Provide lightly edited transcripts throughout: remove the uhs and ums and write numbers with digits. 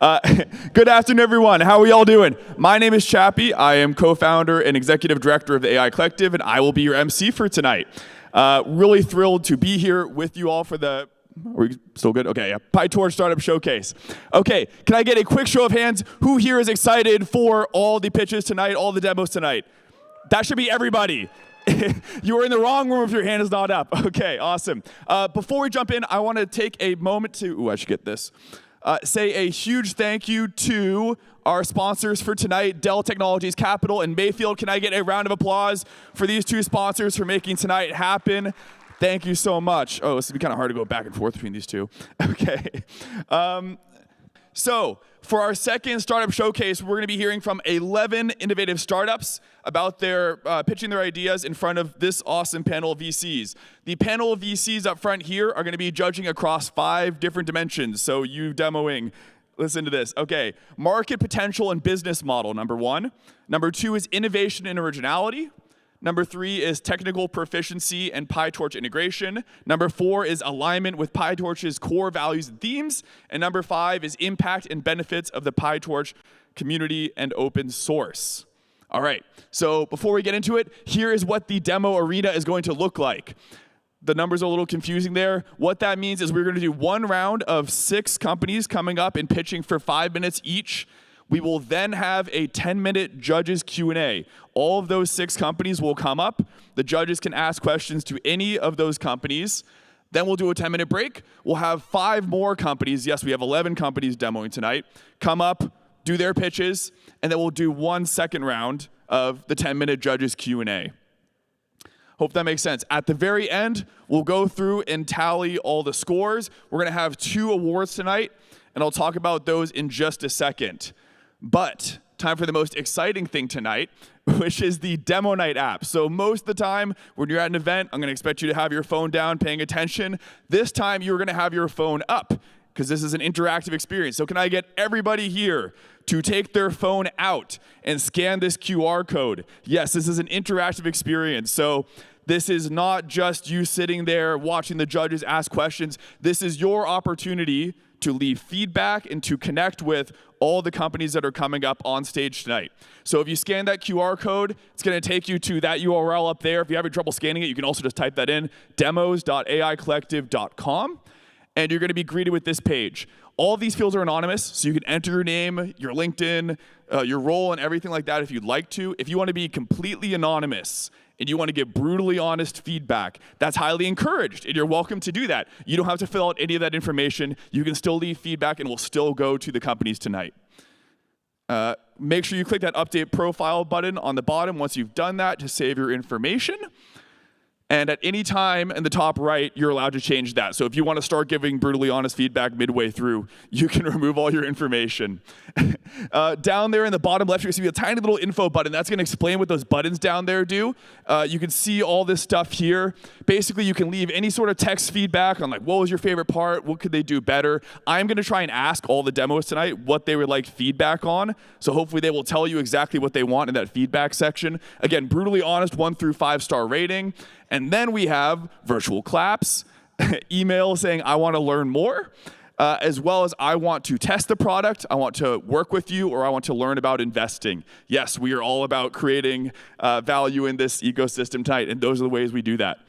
Uh, Good afternoon, everyone. How are we all doing? My name is Chappie. I am co-founder and executive director of the AI Collective, and I will be your MC for tonight. Really thrilled to be here with you all for the... Are we still good? Okay, yeah. PyTorch Startup Showcase. Okay, can I get a quick show of hands? Who here is excited for all the pitches tonight, all the demos tonight? That should be everybody. You are in the wrong room if your hand is not up. Okay, awesome. Before we jump in, I want to take a moment to... Ooh, I should get this. Say a huge thank you to our sponsors for tonight, Dell Technologies Capital and Mayfield. Can I get a round of applause for these two sponsors for making tonight happen? Thank you so much. Oh, this would be kind of hard to go back and forth between these two. Okay. So for our second startup showcase, we're going to be hearing from 11 innovative startups about their pitching their ideas in front of this awesome panel of VCs. The panel of VCs up front here are going to be judging across 5 different dimensions. So you demoing, listen to this. Okay, market potential and business model, number 1. Number 2 is innovation and originality. Number 3 is technical proficiency and PyTorch integration. Number 4 is alignment with PyTorch's core values and themes. And number 5 is impact and benefits of the PyTorch community and open source. All right, so before we get into it, here is what the demo arena is going to look like. The numbers are a little confusing there. What that means is we're going to do one round of 6 companies coming up and pitching for 5 minutes each. We will then have a 10-minute judges Q&A. All of those 6 companies will come up. The judges can ask questions to any of those companies. Then we'll do a 10-minute break. We'll have 5 more companies. Yes, we have 11 companies demoing tonight. Come up, do their pitches, and then we'll do one second round of the 10-minute judges Q&A. Hope that makes sense. At the very end, we'll go through and tally all the scores. We're going to have 2 awards tonight, and I'll talk about those in just a second. But time for the most exciting thing tonight, which is the Demo Night app. So most of the time, when you're at an event, I'm going to expect you to have your phone down, paying attention. This time, you're going to have your phone up, because this is an interactive experience. So can I get everybody here to take their phone out and scan this QR code? Yes, this is an interactive experience. So this is not just you sitting there watching the judges ask questions. This is your opportunity to leave feedback and to connect with all the companies that are coming up on stage tonight. So if you scan that QR code, it's going to take you to that URL up there. If you're having trouble scanning it, you can also just type that in, demos.aicollective.com, and you're going to be greeted with this page. All of these fields are anonymous, so you can enter your name, your LinkedIn, your role, and everything like that if you'd like to. If you want to be completely anonymous and you want to get brutally honest feedback, that's highly encouraged, and you're welcome to do that. You don't have to fill out any of that information. You can still leave feedback, and we'll still go to the companies tonight. Make sure you click that Update Profile button on the bottom once you've done that to save your information. And at any time in the top right, you're allowed to change that. So if you want to start giving brutally honest feedback midway through, you can remove all your information. Down there in the bottom left, you're going to see a tiny little info button. That's going to explain what those buttons down there do. You can see all this stuff here. Basically, you can leave any sort of text feedback on like, what was your favorite part? What could they do better? I'm going to try and ask all the demos tonight what they would like feedback on. So hopefully they will tell you exactly what they want in that feedback section. Again, brutally honest 1 through 5-star rating. And then we have virtual claps, email saying, I want to learn more, as well as I want to test the product, I want to work with you, or I want to learn about investing. Yes, we are all about creating value in this ecosystem tonight, and those are the ways we do that.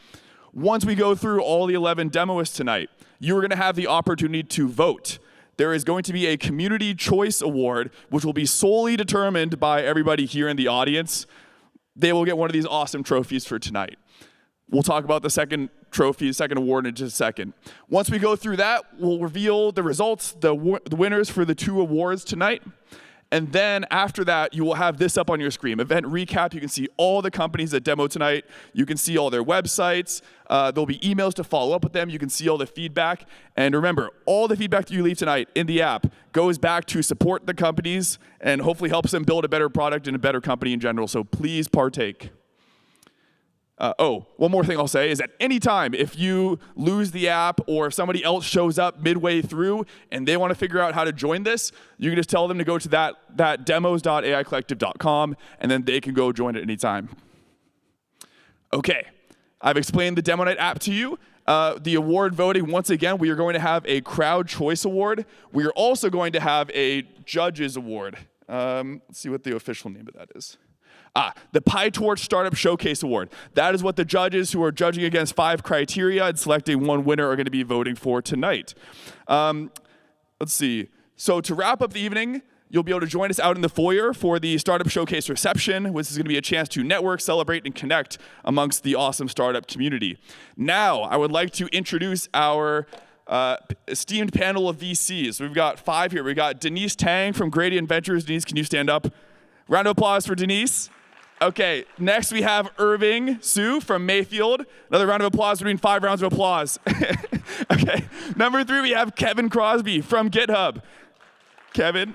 Once we go through all the 11 demoists tonight, you are going to have the opportunity to vote. There is going to be a Community Choice Award, which will be solely determined by everybody here in the audience. They will get one of these awesome trophies for tonight. We'll talk about the second trophy, second award in just a second. Once we go through that, we'll reveal the results, the winners for the 2 awards tonight. And then after that, you will have this up on your screen. Event recap, you can see all the companies that demo tonight. You can see all their websites. There'll be emails to follow up with them. You can see all the feedback. And remember, all the feedback that you leave tonight in the app goes back to support the companies and hopefully helps them build a better product and a better company in general. So please partake. One more thing I'll say is at any time, if you lose the app or if somebody else shows up midway through and they want to figure out how to join this, you can just tell them to go to that demos.aicollective.com, and then they can go join at any time. Okay, I've explained the Demo Night app to you. the award voting, once again, we are going to have a Crowd Choice Award. We are also going to have a Judges Award. Let's see what the official name of that is. The PyTorch Startup Showcase Award. That is what the judges who are judging against 5 criteria and selecting one winner are going to be voting for tonight. Let's see. So to wrap up the evening, you'll be able to join us out in the foyer for the Startup Showcase reception, which is going to be a chance to network, celebrate, and connect amongst the awesome startup community. Now, I would like to introduce our esteemed panel of VCs. We've got 5 here. We've got Denise Tang from Gradient Ventures. Denise, can you stand up? Round of applause for Denise. Okay, next we have Irving Su from Mayfield. Another round of applause between 5 rounds of applause. Okay, number 3 we have Kevin Crosby from GitHub. Kevin.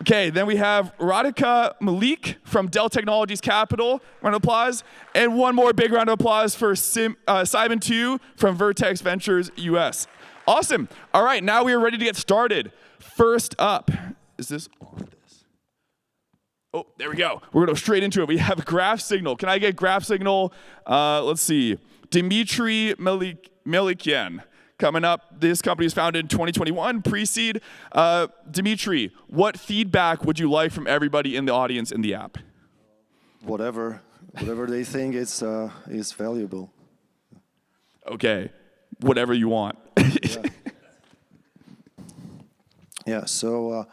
Okay, then we have Radhika Malik from Dell Technologies Capital. Round of applause. And one more big round of applause for Simon Tu from Vertex Ventures US. Awesome. All right, now we are ready to get started. First up, is this on? Oh, there we go. We're going to go straight into it. We have Graph Signal. Can I get Graph Signal? Let's see. Dmitry Melikian. Coming up, this company was founded in 2021, pre-seed. Dmitry, what feedback would you like from everybody in the audience in the app? Whatever they think is valuable. Okay, whatever you want. Yeah. So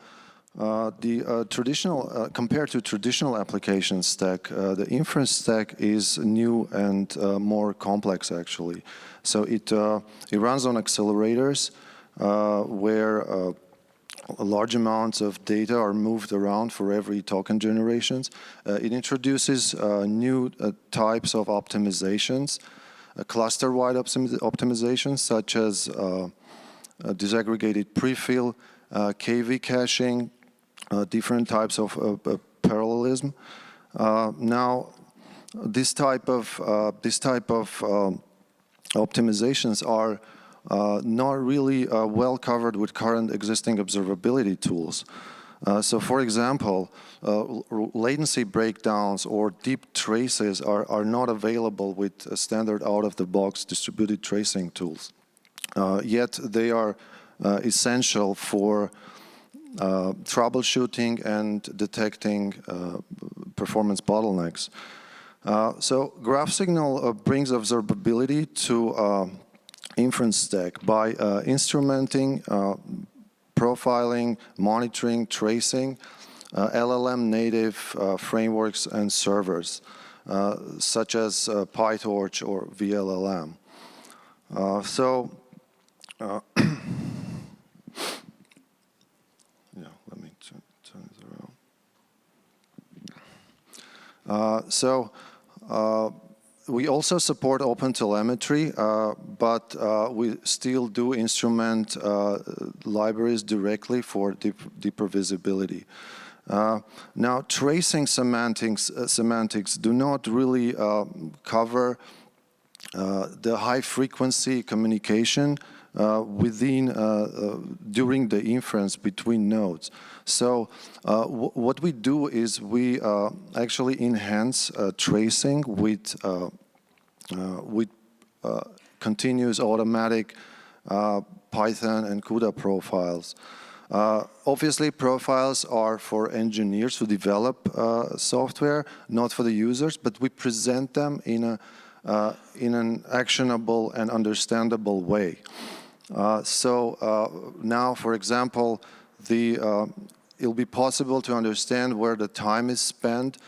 the traditional, compared to traditional application stack, the inference stack is new and more complex actually. So it runs on accelerators where large amounts of data are moved around for every token generations. It introduces new types of optimizations, cluster-wide optimizations such as disaggregated prefill, KV caching, different types of parallelism. Now, this type of optimizations are not really well covered with current existing observability tools. So, for example, latency breakdowns or deep traces are not available with standard out-of-the-box distributed tracing tools. Yet they are essential for troubleshooting and detecting performance bottlenecks. So Graph Signal brings observability to inference stack by instrumenting, profiling, monitoring, tracing, LLM native frameworks and servers, such as PyTorch or vLLM. Yeah, let me turn it around. We also support OpenTelemetry, but we still do instrument libraries directly for deeper visibility. Now, tracing semantics do not really cover the high-frequency communication during the inference between nodes. So what we do is we actually enhance tracing with continuous automatic Python and CUDA profiles. Obviously, profiles are for engineers who develop software, not for the users, but we present them in an actionable and understandable way. Now, for example, it'll be possible to understand where the time is spent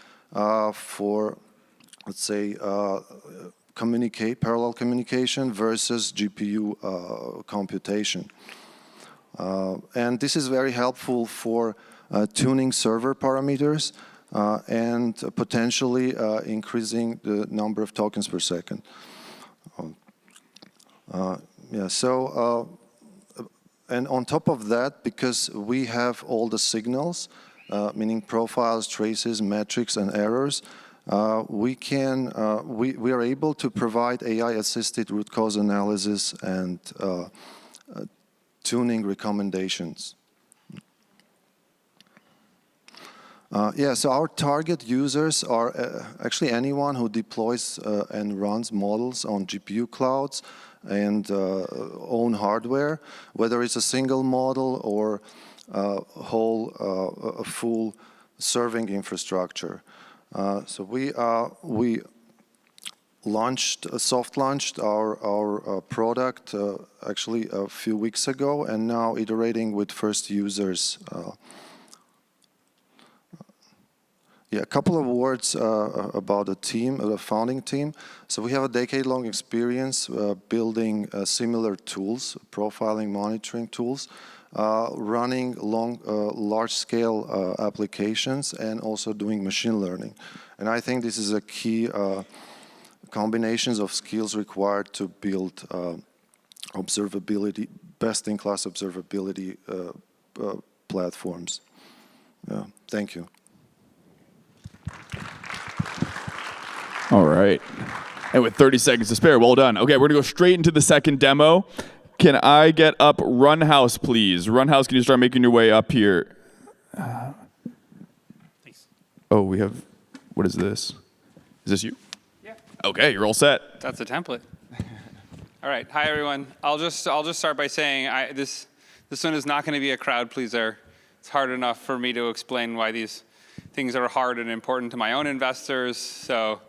for, let's say, parallel communication versus GPU computation. And this is very helpful for tuning server parameters and potentially increasing the number of tokens per second. And on top of that, because we have all the signals, meaning profiles, traces, metrics, and errors, we are able to provide AI-assisted root cause analysis and tuning recommendations. So our target users are actually anyone who deploys and runs models on GPU clouds, and own hardware, whether it's a single model or a full serving infrastructure. So we soft launched our product actually a few weeks ago, and now iterating with first users. Yeah, a couple of words about the team, the founding team. So we have a decade-long experience building similar tools, profiling, monitoring tools, running large-scale applications, and also doing machine learning. And I think this is a key combinations of skills required to build observability, best-in-class observability platforms. Thank you. All right. And with 30 seconds to spare, well done. Okay, we're going to go straight into the second demo. Can I get up Runhouse, please? Runhouse, can you start making your way up here? Thanks. Oh, we have, what is this? Is this you? Yeah. Okay, you're all set. That's a template. All right. Hi, everyone. I'll just start by saying this one is not going to be a crowd pleaser. It's hard enough for me to explain why these things are hard and important to my own investors. So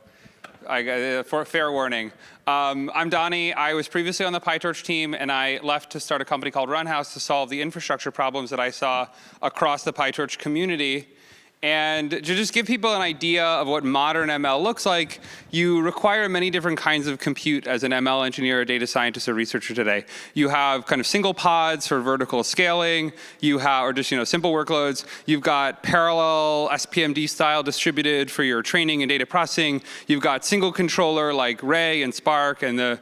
fair warning. I'm Donnie. I was previously on the PyTorch team, and I left to start a company called Runhouse to solve the infrastructure problems that I saw across the PyTorch community. And to just give people an idea of what modern ML looks like, you require many different kinds of compute as an ML engineer, a data scientist, or researcher today. You have kind of single pods for vertical scaling. You have, or just simple workloads. You've got parallel SPMD style distributed for your training and data processing. You've got single controller like Ray and Spark and the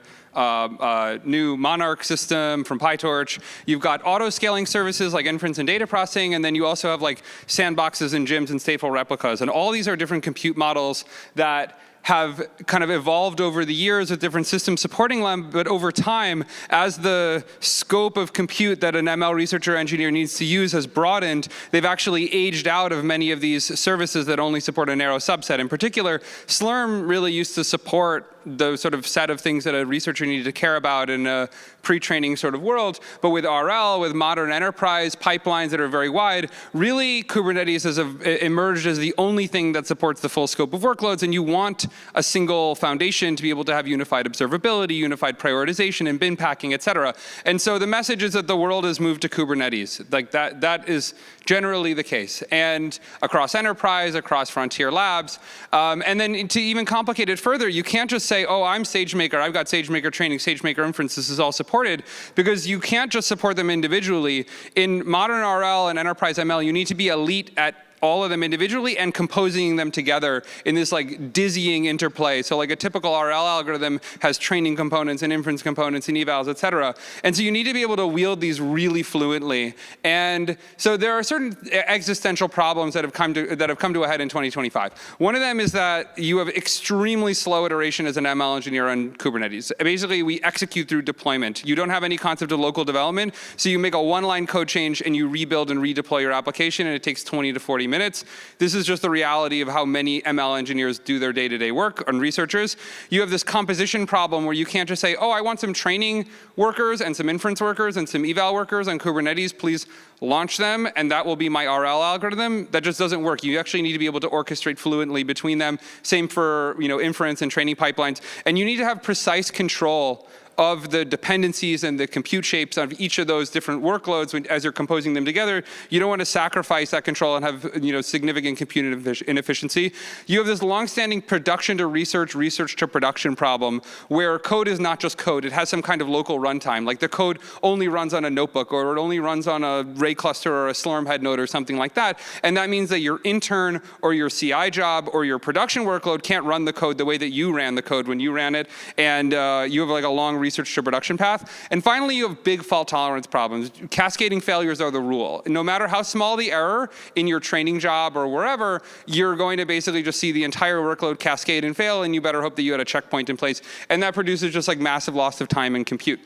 new Monarch system from PyTorch. You've got auto-scaling services like inference and data processing, and then you also have like sandboxes and gyms and stateful replicas. And all these are different compute models that have kind of evolved over the years with different systems supporting them, but over time, as the scope of compute that an ML researcher engineer needs to use has broadened, they've actually aged out of many of these services that only support a narrow subset. In particular, Slurm really used to support the sort of set of things that a researcher needed to care about in a pre-training sort of world. But with RL, with modern enterprise pipelines that are very wide, really Kubernetes has emerged as the only thing that supports the full scope of workloads. And you want a single foundation to be able to have unified observability, unified prioritization, and bin packing, et cetera. And so the message is that the world has moved to Kubernetes. Like that is generally the case. And across enterprise, across frontier labs. And then to even complicate it further, you can't just say, oh, I'm SageMaker, I've got SageMaker training, SageMaker inference, this is all supported, because you can't just support them individually. In modern RL and enterprise ML, you need to be elite at all of them individually and composing them together in this like dizzying interplay. So like a typical RL algorithm has training components and inference components and evals, et cetera. And so you need to be able to wield these really fluently. And so there are certain existential problems that have come to a head in 2025. One of them is that you have extremely slow iteration as an ML engineer on Kubernetes. Basically, we execute through deployment. You don't have any concept of local development, so you make a one-line code change and you rebuild and redeploy your application, and it takes 20 to 40 minutes. This is just the reality of how many ML engineers do their day-to-day work, and researchers. You have this composition problem where you can't just say, oh, I want some training workers and some inference workers and some eval workers on Kubernetes, please launch them, and that will be my RL algorithm. That just doesn't work. You actually need to be able to orchestrate fluently between them. Same for inference and training pipelines. And you need to have precise control of the dependencies and the compute shapes of each of those different workloads as you're composing them together. You don't want to sacrifice that control and have significant compute inefficiency. You have this long-standing production to research, research to production problem where code is not just code. It has some kind of local runtime. Like the code only runs on a notebook, or it only runs on a Ray cluster or a Slurm head node or something like that. And that means that your intern or your CI job or your production workload can't run the code the way that you ran the code when you ran it. And you have like a long research to production path. And finally, you have big fault tolerance problems. Cascading failures are the rule. No matter how small the error in your training job or wherever, you're going to basically just see the entire workload cascade and fail, and you better hope that you had a checkpoint in place. And that produces just like massive loss of time and compute.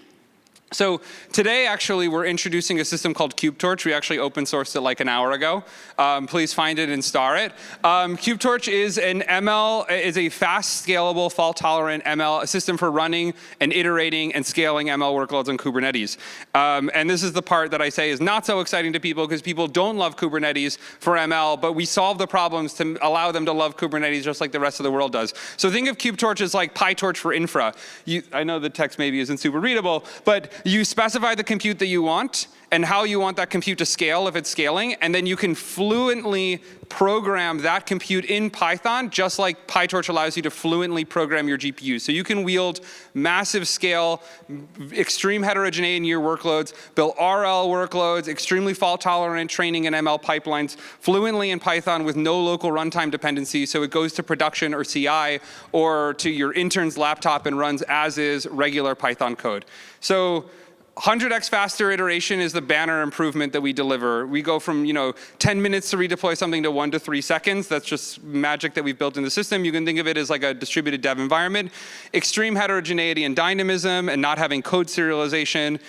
So today, actually, we're introducing a system called KubeTorch. We actually open sourced it like an hour ago. Please find it and star it. KubeTorch is an ML, is a fast, scalable, fault-tolerant ML, a system for running and iterating and scaling ML workloads on Kubernetes. And this is the part that I say is not so exciting to people because people don't love Kubernetes for ML, but we solve the problems to allow them to love Kubernetes just like the rest of the world does. So think of KubeTorch as like PyTorch for infra. I know the text maybe isn't super readable, but you specify the compute that you want and how you want that compute to scale if it's scaling, and then you can fluently program that compute in Python, just like PyTorch allows you to fluently program your GPU. So you can wield massive scale, extreme heterogeneity in your workloads, build RL workloads, extremely fault-tolerant training and ML pipelines fluently in Python with no local runtime dependency, so it goes to production or CI or to your intern's laptop and runs as is regular Python code. So 100x faster iteration is the banner improvement that we deliver. We go from 10 minutes to redeploy something to 1 to 3 seconds. That's just magic that we've built in the system. You can think of it as like a distributed dev environment. Extreme heterogeneity and dynamism and not having code serialization.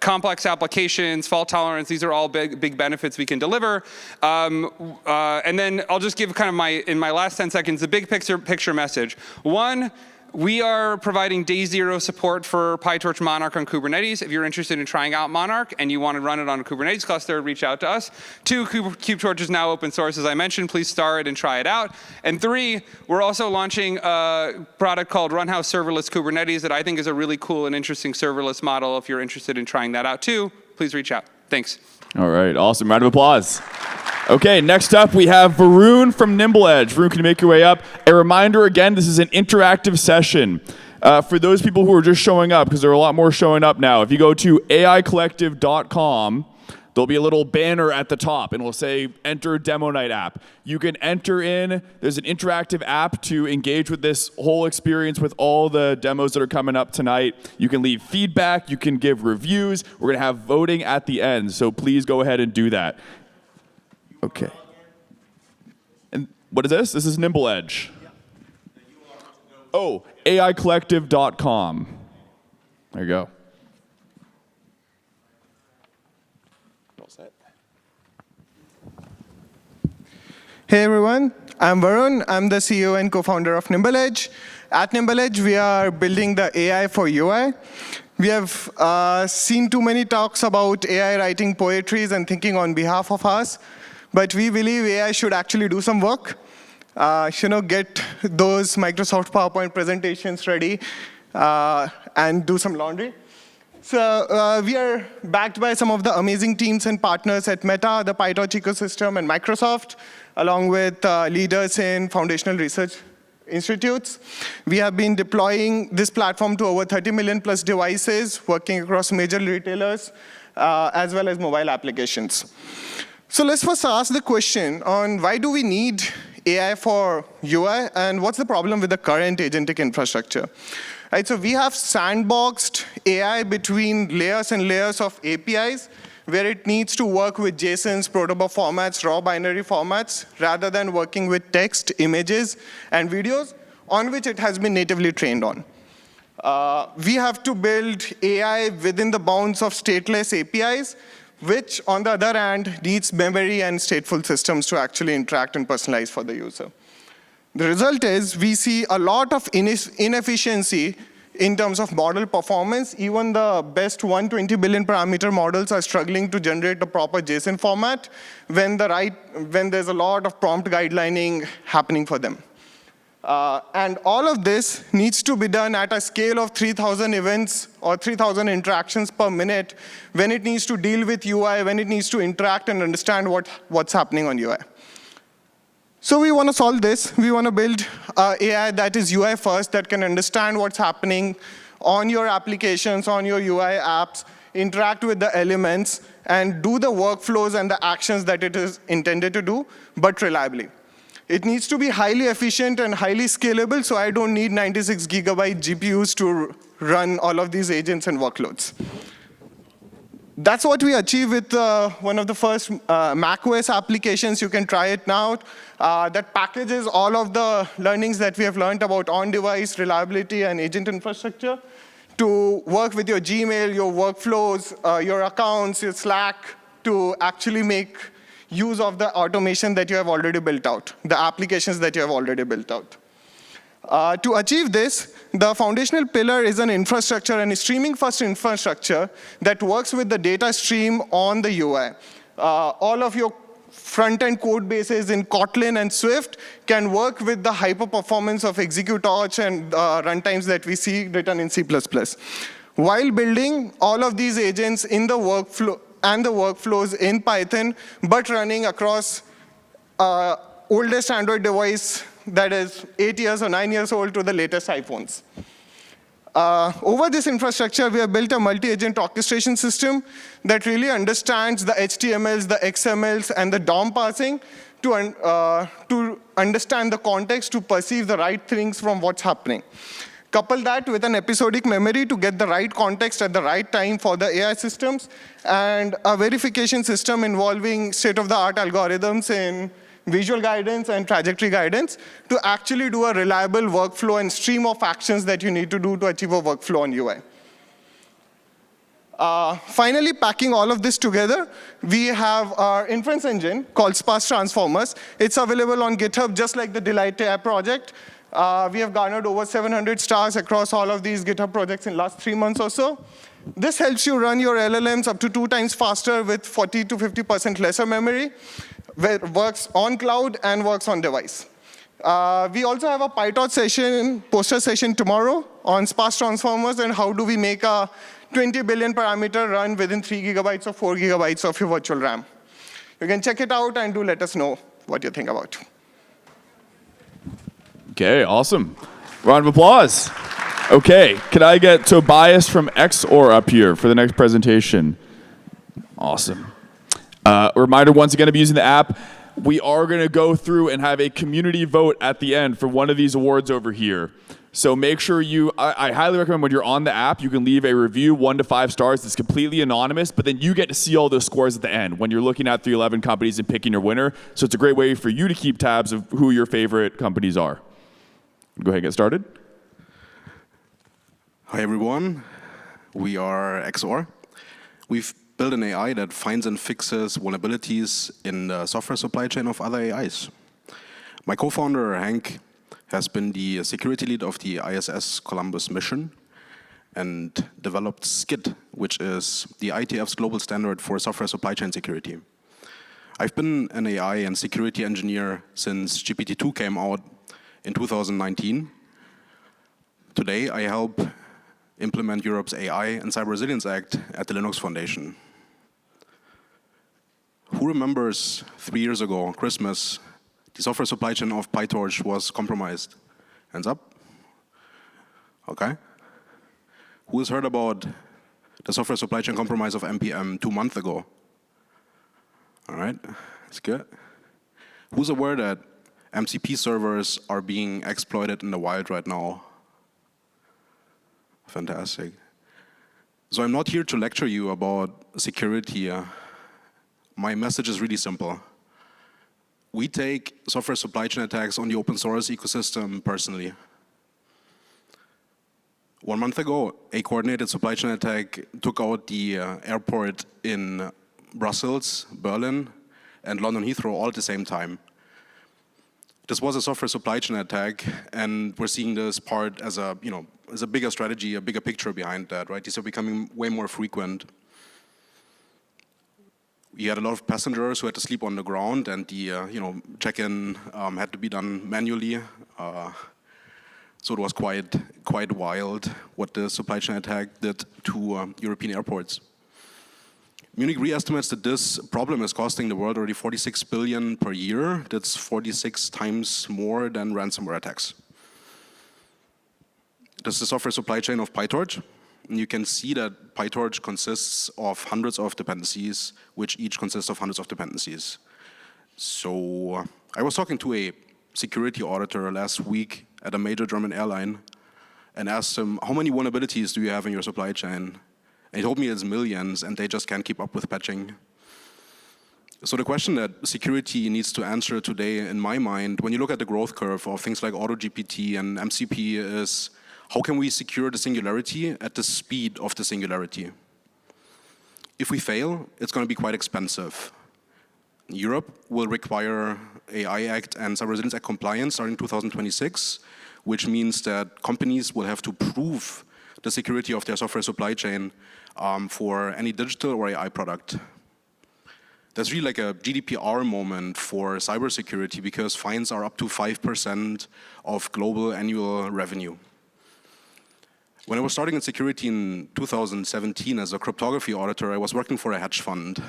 Complex applications, fault tolerance, these are all big benefits we can deliver. And then I'll just give kind of in my last 10 seconds, the big picture message. One, we are providing day zero support for PyTorch Monarch on Kubernetes. If you're interested in trying out Monarch and you want to run it on a Kubernetes cluster, reach out to us. 2, KubeTorch is now open source, as I mentioned. Please star it and try it out. And 3, we're also launching a product called Runhouse Serverless Kubernetes that I think is a really cool and interesting serverless model. If you're interested in trying that out too, please reach out. Thanks. All right, awesome. Round of applause. Okay, next up we have Varun from NimbleEdge. Varun, can you make your way up? A reminder again, this is an interactive session. For those people who are just showing up, because there are a lot more showing up now, if you go to aicollective.com, there'll be a little banner at the top, and it'll say, enter Demo Night app. You can enter in, there's an interactive app to engage with this whole experience with all the demos that are coming up tonight. You can leave feedback, you can give reviews. We're gonna have voting at the end, so please go ahead and do that. Okay. And what is this? This is NimbleEdge. Oh, aicollective.com. There you go. Hey everyone, I'm Varun. I'm the CEO and co-founder of NimbleEdge. At NimbleEdge, we are building the AI for UI. We have seen too many talks about AI writing poetries and thinking on behalf of us, but we believe AI should actually do some work. Get those Microsoft PowerPoint presentations ready and do some laundry. So we are backed by some of the amazing teams and partners at Meta, the PyTorch ecosystem, and Microsoft, along with leaders in foundational research institutes. We have been deploying this platform to over 30 million plus devices, working across major retailers, as well as mobile applications. So let's first ask the question on why do we need AI for UI, and what's the problem with the current agentic infrastructure? Right, so we have sandboxed AI between layers and layers of APIs, where it needs to work with JSONs, protobuf formats, raw binary formats, rather than working with text, images, and videos, on which it has been natively trained on. We have to build AI within the bounds of stateless APIs, which, on the other hand, needs memory and stateful systems to actually interact and personalize for the user. The result is we see a lot of inefficiency in terms of model performance. Even the best 120 billion parameter models are struggling to generate a proper JSON format when there's a lot of prompt guidelining happening for them. And all of this needs to be done at a scale of 3,000 events or 3,000 interactions per minute when it needs to deal with UI, when it needs to interact and understand what's happening on UI. So we want to solve this. We want to build AI that is UI first, that can understand what's happening on your applications, on your UI apps, interact with the elements, and do the workflows and the actions that it is intended to do, but reliably. It needs to be highly efficient and highly scalable, so I don't need 96 gigabyte GPUs to run all of these agents and workloads. That's what we achieve with one of the first macOS applications. You can try it now. That packages all of the learnings that we have learned about on-device reliability and agent infrastructure to work with your Gmail, your workflows, your accounts, your Slack, to actually make use of the automation that you have already built out, the applications that you have already built out. To achieve this, the foundational pillar is an infrastructure, and a streaming-first infrastructure that works with the data stream on the UI. All of your front-end code bases in Kotlin and Swift can work with the hyper-performance of execute-torch and runtimes that we see written in C++. While building all of these agents in the workflow and the workflows in Python, but running across oldest Android device that is 8 years or 9 years old to the latest iPhones. Over this infrastructure, we have built a multi-agent orchestration system that really understands the HTMLs, the XMLs, and the DOM parsing to understand the context, to perceive the right things from what's happening. Couple that with an episodic memory to get the right context at the right time for the AI systems, and a verification system involving state-of-the-art algorithms in visual guidance and trajectory guidance to actually do a reliable workflow and stream of actions that you need to do to achieve a workflow on UI. Finally, packing all of this together, we have our inference engine called Sparse Transformers. It's available on GitHub, just like the Delight AI project. We have garnered over 700 stars across all of these GitHub projects in the last 3 months or so. This helps you run your LLMs up to 2 times faster with 40 to 50% lesser memory, where it works on cloud and works on device. We also have a PyTorch session, poster session tomorrow on Sparse Transformers and how do we make a 20 billion parameter run within 3 gigabytes or 4 gigabytes of your virtual RAM. You can check it out and do let us know what you think about it. Okay, awesome. Round of applause. Okay, can I get Tobias from XOR up here for the next presentation? Awesome. A reminder, once again, to be using the app. We are going to go through and have a community vote at the end for one of these awards over here. So make sure I highly recommend when you're on the app, you can leave a review, 1 to 5 stars. It's completely anonymous, but then you get to see all those scores at the end when you're looking at 311 companies and picking your winner. So it's a great way for you to keep tabs of who your favorite companies are. Go ahead and get started. Hi, everyone. We are XOR. We've built an AI that finds and fixes vulnerabilities in the software supply chain of other AIs. My co-founder, Hank, has been the security lead of the ISS Columbus mission and developed SCID, which is the IETF's global standard for software supply chain security. I've been an AI and security engineer since GPT-2 came out in 2019. Today, I help implement Europe's AI and Cyber Resilience Act at the Linux Foundation. Who remembers 3 years ago, Christmas, the software supply chain of PyTorch was compromised? Hands up. Okay. Who has heard about the software supply chain compromise of NPM 2 months ago? All right, that's good. Who's aware that MCP servers are being exploited in the wild right now? Fantastic. So I'm not here to lecture you about security. My message is really simple. We take software supply chain attacks on the open source ecosystem personally. 1 month ago, a coordinated supply chain attack took out the airport in Brussels, Berlin, and London Heathrow all at the same time. This was a software supply chain attack, and we're seeing this part as a, as a bigger strategy, a bigger picture behind that, right? These are becoming way more frequent. We had a lot of passengers who had to sleep on the ground, and the, check-in had to be done manually. So it was quite wild what the supply chain attack did to European airports. Munich Re estimates that this problem is costing the world already 46 billion per year. That's 46 times more than ransomware attacks. This is the software supply chain of PyTorch. And you can see that PyTorch consists of hundreds of dependencies, which each consists of hundreds of dependencies. So I was talking to a security auditor last week at a major German airline and asked him, how many vulnerabilities do you have in your supply chain? And he told me it's millions, and they just can't keep up with patching. So the question that security needs to answer today, in my mind, when you look at the growth curve of things like AutoGPT and MCP, is How can we secure the singularity at the speed of the singularity? If we fail, it's going to be quite expensive. Europe will require AI Act and Cyber Resilience Act compliance starting 2026, which means that companies will have to prove the security of their software supply chain for any digital or AI product. That's really like a GDPR moment for cybersecurity because fines are up to 5% of global annual revenue. When I was starting in security in 2017 as a cryptography auditor, I was working for a hedge fund.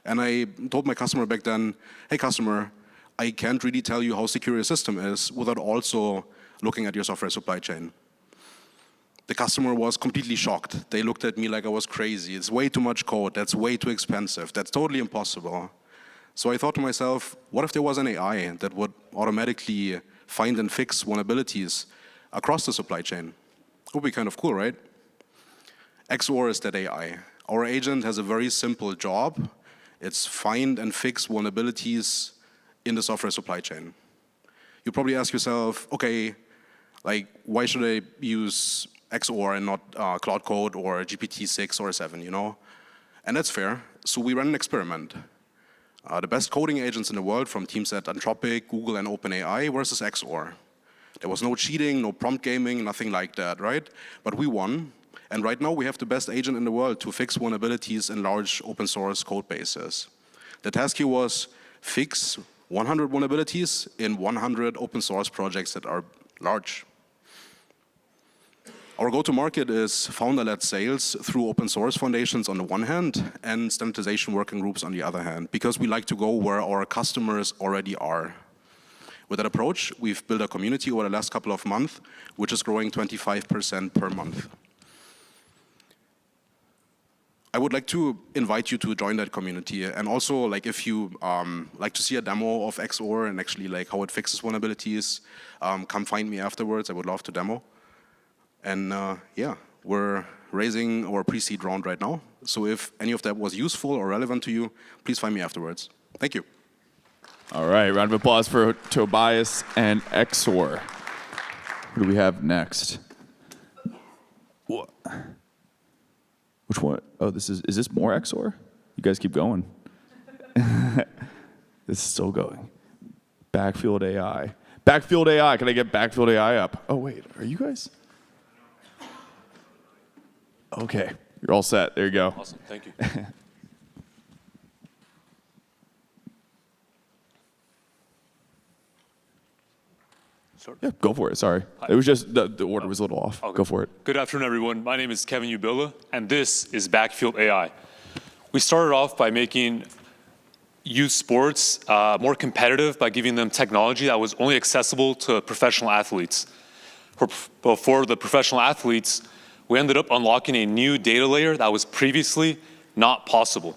And I told my customer back then, hey customer, I can't really tell you how secure your system is without also looking at your software supply chain. The customer was completely shocked. They looked at me like I was crazy. It's way too much code. That's way too expensive. That's totally impossible. So I thought to myself, what if there was an AI that would automatically find and fix vulnerabilities across the supply chain? It would be kind of cool, right? XOR is that AI. Our agent has a very simple job. It's find and fix vulnerabilities in the software supply chain. You probably ask yourself, okay, like why should I use XOR and not Cloud Code or GPT-6 or 7, you know? And that's fair. So we ran an experiment. The best coding agents in the world from teams at Anthropic, Google, and OpenAI versus XOR. There was no cheating, no prompt gaming, nothing like that, right? But we won. And right now we have the best agent in the world to fix vulnerabilities in large open source code bases. The task here was fix 100 vulnerabilities in 100 open source projects that are large. Our go-to-market is founder-led sales through open source foundations on the one hand and standardization working groups on the other hand, because we like to go where our customers already are. With that approach, we've built a community over the last couple of months, which is growing 25% per month. I would like to invite you to join that community, and also, like, if you like to see a demo of XOR and actually like how it fixes vulnerabilities, come find me afterwards. I would love to demo. And yeah, we're raising our pre-seed round right now. So if any of that was useful or relevant to you, please find me afterwards. Thank you. All right, round of applause for Tobias and XOR. Who do we have next? What? Which one? Oh, is this more XOR? You guys keep going. This is still going. Backfield AI. Backfield AI, can I get Backfield AI up? Oh wait, are you guys? Okay, you're all set, there you go. Awesome, thank you. Yeah, go for it, sorry. Hi. It was just, the order was a little off. Okay. Go for it. Good afternoon, everyone. My name is Kevin Ubilla, and this is Backfield AI. We started off by making youth sports more competitive by giving them technology that was only accessible to professional athletes. For the professional athletes, we ended up unlocking a new data layer that was previously not possible.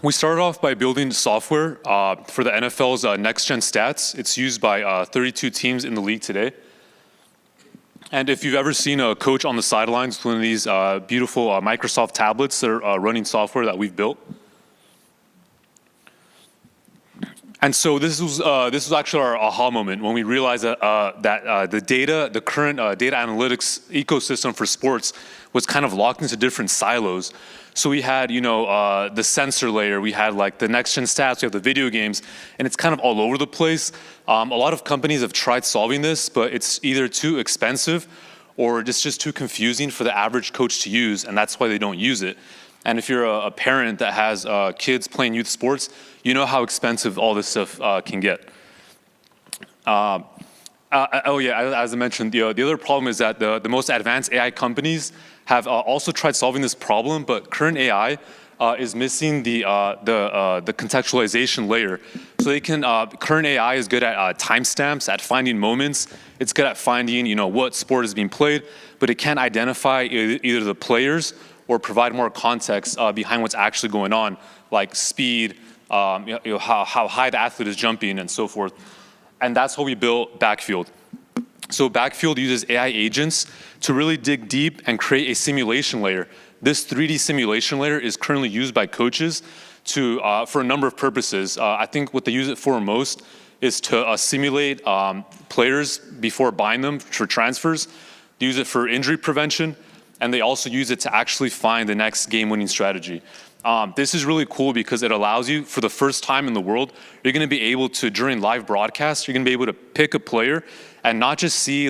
We started off by building software for the NFL's next-gen stats. It's used by 32 teams in the league today. And if you've ever seen a coach on the sidelines with one of these beautiful Microsoft tablets that are running software that we've built. And so this was actually our aha moment when we realized that the current data analytics ecosystem for sports was kind of locked into different silos. So we had, the sensor layer, we had like the next-gen stats, we have the video games, and it's kind of all over the place. A lot of companies have tried solving this, but it's either too expensive or it's just too confusing for the average coach to use, and that's why they don't use it. And if you're a parent that has kids playing youth sports, you know how expensive all this stuff can get. Oh yeah, as I mentioned, the other problem is that the most advanced AI companies have also tried solving this problem, but current AI is missing the contextualization layer. So current AI is good at timestamps, at finding moments. It's good at finding, what sport is being played, but it can't identify either the players or provide more context behind what's actually going on, like speed, how high the athlete is jumping, and so forth. And that's how we built Backfield. So Backfield uses AI agents to really dig deep and create a simulation layer. This 3D simulation layer is currently used by coaches for a number of purposes. I think what they use it for most is to simulate players before buying them for transfers. They use it for injury prevention, and they also use it to actually find the next game-winning strategy. This is really cool because it allows you, for the first time in the world, you're going to be able to, during live broadcasts, you're going to be able to pick a player and not just see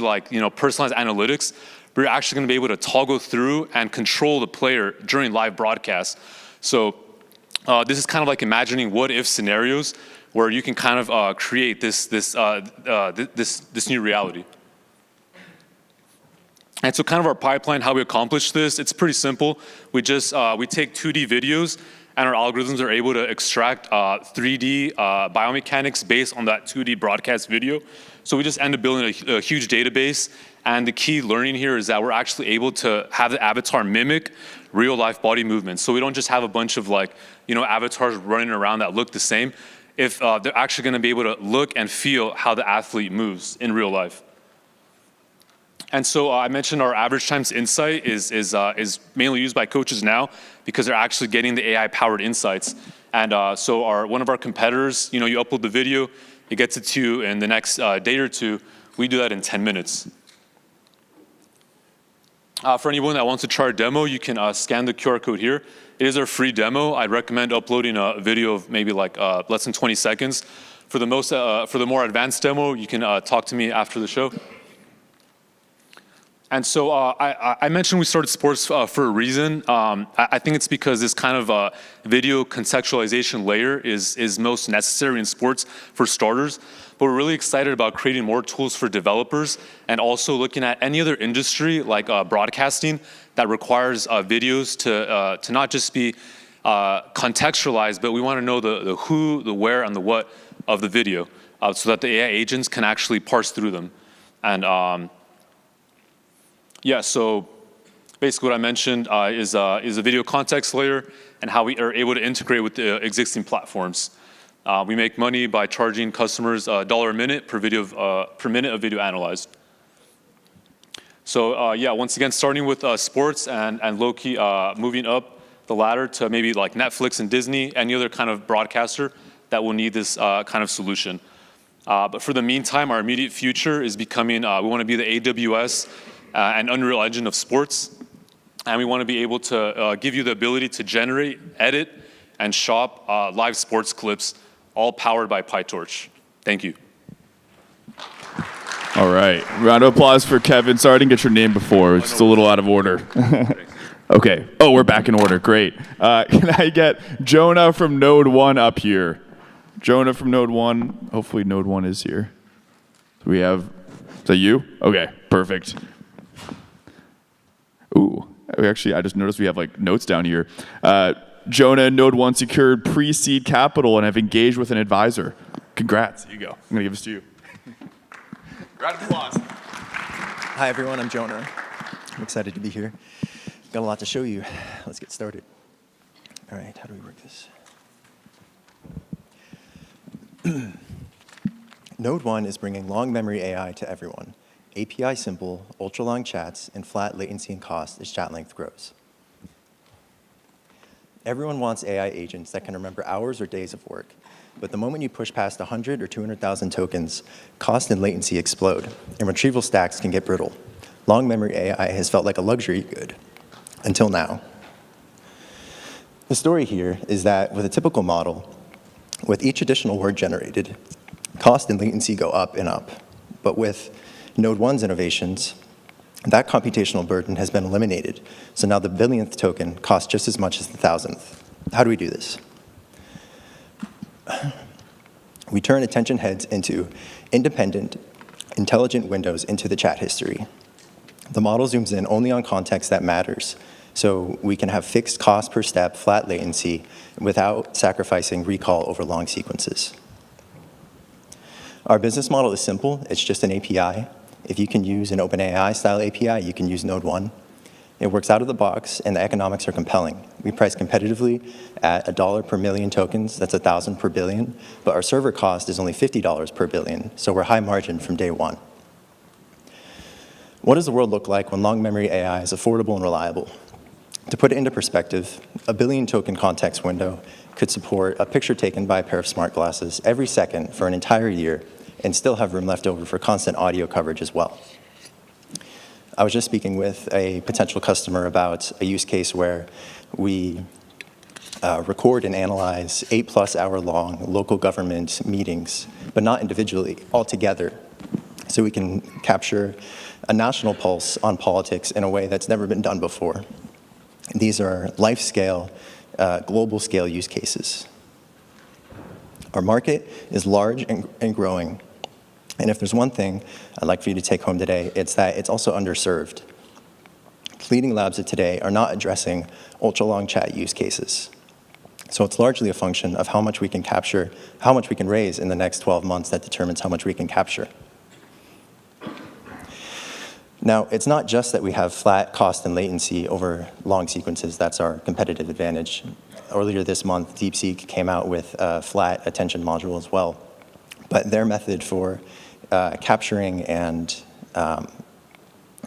personalized analytics, but you're actually going to be able to toggle through and control the player during live broadcasts. So this is kind of like imagining what-if scenarios where you can kind of create this new reality. And so kind of our pipeline, how we accomplish this, it's pretty simple. We take 2D videos, and our algorithms are able to extract 3D biomechanics based on that 2D broadcast video. So we just end up building a huge database. And the key learning here is that we're actually able to have the avatar mimic real life body movements. So we don't just have a bunch of avatars running around that look the same. If they're actually going to be able to look and feel how the athlete moves in real life. And so I mentioned our average time to insight is mainly used by coaches now because they're actually getting the AI-powered insights. And so one of our competitors, you upload the video, it gets it to you in the next day or two. We do that in 10 minutes. For anyone that wants to try a demo, you can scan the QR code here. It is our free demo. I'd recommend uploading a video of maybe less than 20 seconds. For the more advanced demo, you can talk to me after the show. And so I mentioned we started sports for a reason. I think it's because this kind of video contextualization layer is most necessary in sports for starters. But we're really excited about creating more tools for developers and also looking at any other industry like broadcasting that requires videos to not just be contextualized, but we want to know the who, the where, and the what of the video so that the AI agents can actually parse through them. And yeah, so basically what I mentioned is a video context layer and how we are able to integrate with the existing platforms. We make money by charging customers $1 a minute per minute of video analyzed. So yeah, once again, starting with sports and low-key moving up the ladder to maybe like Netflix and Disney, any other kind of broadcaster that will need this kind of solution. But for the meantime, our immediate future is becoming, we want to be the AWS and Unreal Engine of sports. And we want to be able to give you the ability to generate, edit, and shop live sports clips, all powered by PyTorch. Thank you. All right, round of applause for Kevin. Sorry I didn't get your name before. It's just a little out of order. Okay, oh, we're back in order, great. Can I get Jonah from Node 1 up here? Jonah from Node 1, hopefully Node 1 is here. Do we have, is that you? Okay, perfect. Ooh, I just noticed we have like notes down here. Jonah, Node 1 secured pre-seed capital and have engaged with an advisor. Congrats. Here you go. I'm going to give this to you. Round of applause. Hi, everyone. I'm Jonah. I'm excited to be here. Got a lot to show you. Let's get started. All right, how do we work this? Node 1 is bringing long memory AI to everyone. API simple, ultra-long chats, and flat latency and cost as chat length grows. Everyone wants AI agents that can remember hours or days of work, but the moment you push past 100 or 200,000 tokens, cost and latency explode, and retrieval stacks can get brittle. Long memory AI has felt like a luxury good, until now. The story here is that with a typical model, with each additional word generated, cost and latency go up and up. But with Node 1's innovations, that computational burden has been eliminated, so now the billionth token costs just as much as the 1,000th. How do we do this? We turn attention heads into independent, intelligent windows into the chat history. The model zooms in only on context that matters, so we can have fixed cost per step, flat latency, without sacrificing recall over long sequences. Our business model is simple. It's just an API. If you can use an OpenAI style API, you can use Node 1. It works out of the box, and the economics are compelling. We price competitively at $1 per million tokens. That's 1,000 per billion. But our server cost is only $50 per billion, so we're high margin from day one. What does the world look like when long memory AI is affordable and reliable? To put it into perspective, a billion token context window could support a picture taken by a pair of smart glasses every second for an entire year and still have room left over for constant audio coverage as well. I was just speaking with a potential customer about a use case where we record and analyze 8+ hour long local government meetings, but not individually, all together. So we can capture a national pulse on politics in a way that's never been done before. These are life-scale, global-scale use cases. Our market is large and growing. And if there's one thing I'd like for you to take home today, it's that it's also underserved. Leading labs of today are not addressing ultra-long chat use cases. So it's largely a function of how much we can capture, how much we can raise in the next 12 months that determines how much we can capture. Now, it's not just that we have flat cost and latency over long sequences. That's our competitive advantage. Earlier this month, DeepSeek came out with a flat attention module as well. But their method for capturing and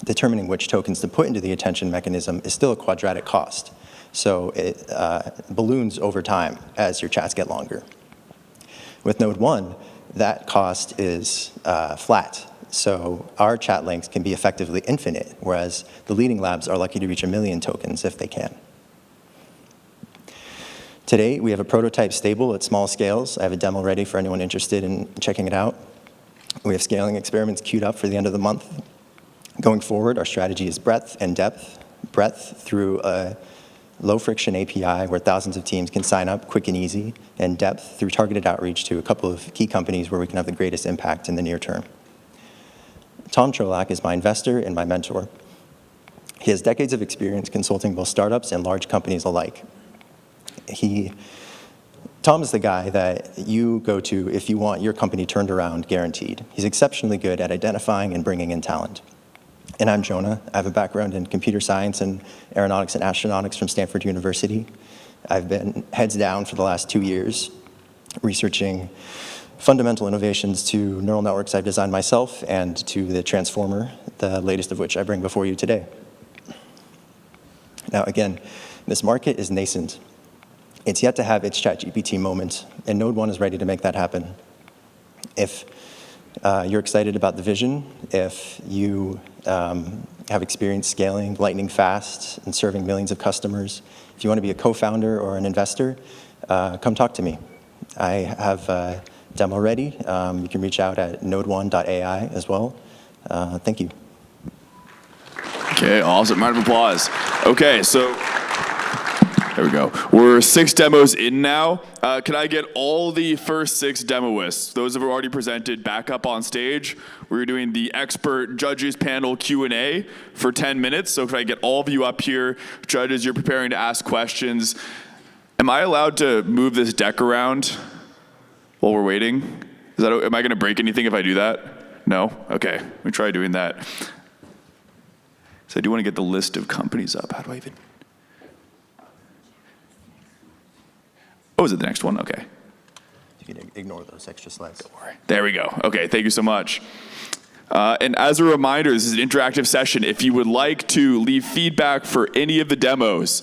determining which tokens to put into the attention mechanism is still a quadratic cost. So it balloons over time as your chats get longer. With Node 1, that cost is flat. So our chat lengths can be effectively infinite, whereas the leading labs are lucky to reach 1 million tokens if they can. Today, we have a prototype stable at small scales. I have a demo ready for anyone interested in checking it out. We have scaling experiments queued up for the end of the month. Going forward, our strategy is breadth and depth. Breadth through a low-friction API where thousands of teams can sign up quick and easy, and depth through targeted outreach to a couple of key companies where we can have the greatest impact in the near term. Tom Trolak is my investor and my mentor. He has decades of experience consulting both startups and large companies alike. Tom is the guy that you go to if you want your company turned around, guaranteed. He's exceptionally good at identifying and bringing in talent. And I'm Jonah. I have a background in computer science and aeronautics and astronautics from Stanford University. I've been heads down for the last 2 years, researching fundamental innovations to neural networks I've designed myself and to the transformer, the latest of which I bring before you today. Now, again, this market is nascent. It's yet to have its ChatGPT moment, and Node 1 is ready to make that happen. If you're excited about the vision, if you have experience scaling lightning fast and serving millions of customers, if you want to be a co-founder or an investor, come talk to me. I have a demo ready. You can reach out at node1.ai as well. Thank you. Okay, awesome. Round of applause. Okay, so there we go. We're 6 demos in now. Can I get all the first 6 demoists, those who have already presented, back up on stage? We're doing the expert judges panel Q&A for 10 minutes. So can I get all of you up here? Judges, you're preparing to ask questions. Am I allowed to move this deck around while we're waiting? Am I going to break anything if I do that? No? Okay, let me try doing that. So I do want to get the list of companies up. How do I even? Oh, is it the next one? Okay. You can ignore those extra slides. Don't worry. There we go. Okay, thank you so much. And as a reminder, this is an interactive session. If you would like to leave feedback for any of the demos,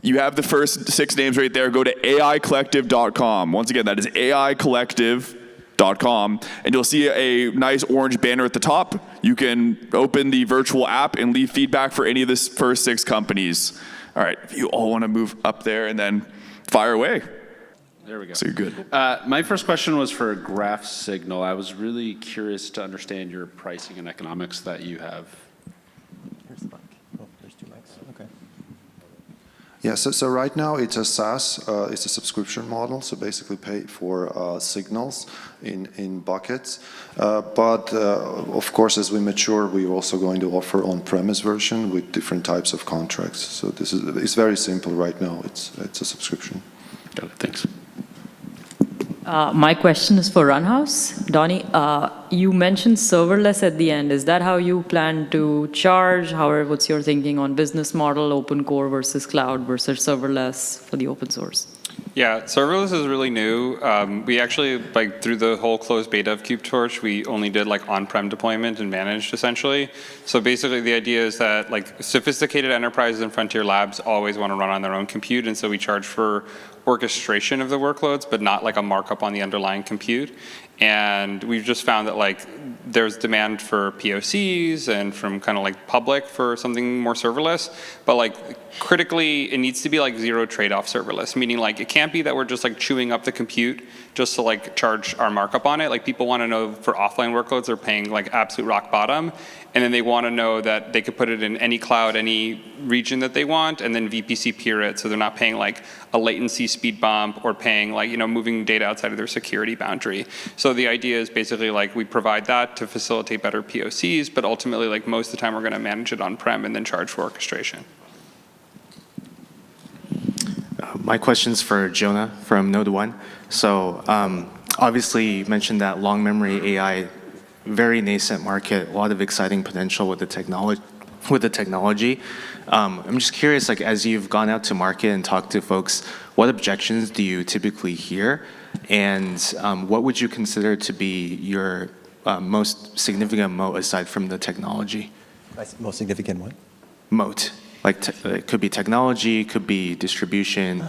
you have the first 6 names right there. Go to aicollective.com. Once again, that is aicollective.com. And you'll see a nice orange banner at the top. You can open the virtual app and leave feedback for any of the first 6 companies. All right, if you all want to move up there and then fire away. There we go. So you're good. My first question was for Graph Signal. I was really curious to understand your pricing and economics that you have. Here's the mic. Oh, there's 2 mics. Okay. Yeah, so right now it's a SaaS, it's a subscription model, so basically pay for signals in buckets. But of course, as we mature, we're also going to offer on-premise version with different types of contracts. So it's very simple right now. It's a subscription. Got it. Thanks. My question is for Runhouse. Donnie, you mentioned serverless at the end. Is that how you plan to charge? What's your thinking on business model, open core versus cloud versus serverless for the open source? Yeah, serverless is really new. We actually, like, through the whole closed beta of KubeTorch, we only did like on-prem deployment and managed essentially. So basically the idea is that like sophisticated enterprises and frontier labs always want to run on their own compute, and so we charge for orchestration of the workloads, but not like a markup on the underlying compute. And we've just found that like there's demand for POCs and from kind of like public for something more serverless, but like critically it needs to be like zero trade-off serverless, meaning like it can't be that we're just like chewing up the compute just to like charge our markup on it. Like people want to know for offline workloads they're paying like absolute rock bottom, and then they want to know that they could put it in any cloud, any region that they want, and then VPC peer it, so they're not paying like a latency speed bump or paying like, you know, moving data outside of their security boundary. So the idea is basically like we provide that to facilitate better POCs, but ultimately like most of the time we're going to manage it on-prem and then charge for orchestration. My question's for Jonah from Node 1. So obviously you mentioned that long memory AI, very nascent market, a lot of exciting potential with the technology. I'm just curious, like as you've gone out to market and talked to folks, what objections do you typically hear? And what would you consider to be your most significant moat aside from the technology? Most significant what? Moat. Like it could be technology, could be distribution.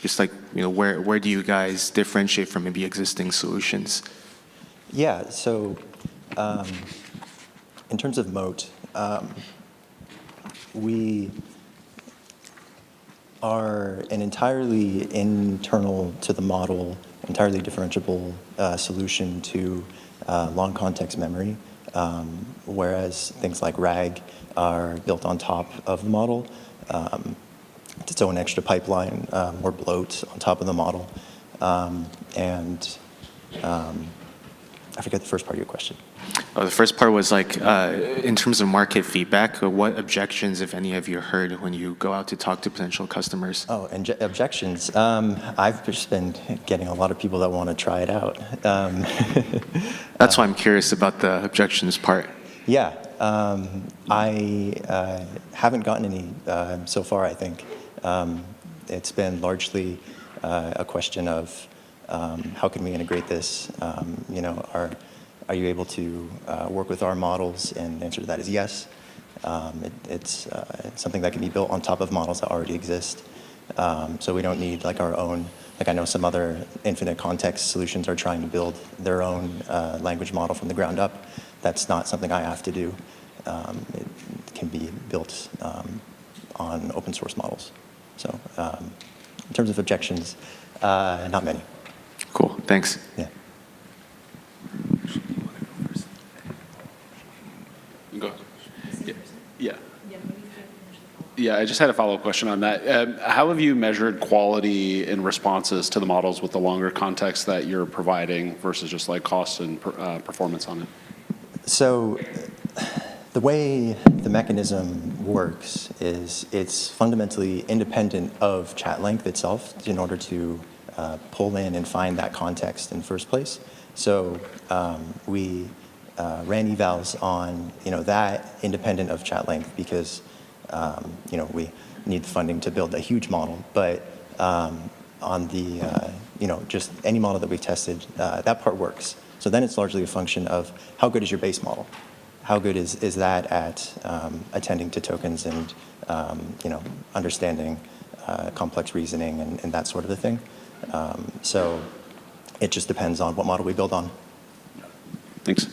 Just like, you know, where do you guys differentiate from maybe existing solutions? Yeah, so in terms of moat, we are an entirely internal to the model, entirely differentiable solution to long context memory, whereas things like RAG are built on top of the model. It's its own extra pipeline or bloat on top of the model. I forget the first part of your question. Oh, the first part was like, in terms of market feedback, what objections, if any, have you heard when you go out to talk to potential customers? Oh, and objections. I've just been getting a lot of people that want to try it out. That's why I'm curious about the objections part. Yeah, I haven't gotten any so far, I think. It's been largely a question of how can we integrate this? You know, are you able to work with our models? And the answer to that is yes. It's something that can be built on top of models that already exist. So we don't need like our own, like I know some other infinite context solutions are trying to build their own language model from the ground up. That's not something I have to do. It can be built on open source models. So in terms of objections, not many. Cool, thanks. Yeah. Go ahead. Yeah, I just had a follow-up question on that. How have you measured quality in responses to the models with the longer context that you're providing versus just like cost and performance on it? So the way the mechanism works is it's fundamentally independent of chat length itself in order to pull in and find that context in the first place. So we ran evals on that independent of chat length because we need funding to build a huge model. But on the just any model that we've tested, that part works. So then it's largely a function of how good is your base model, how good is that at attending to tokens and understanding complex reasoning and that sort of a thing. So it just depends on what model we build on. Thanks.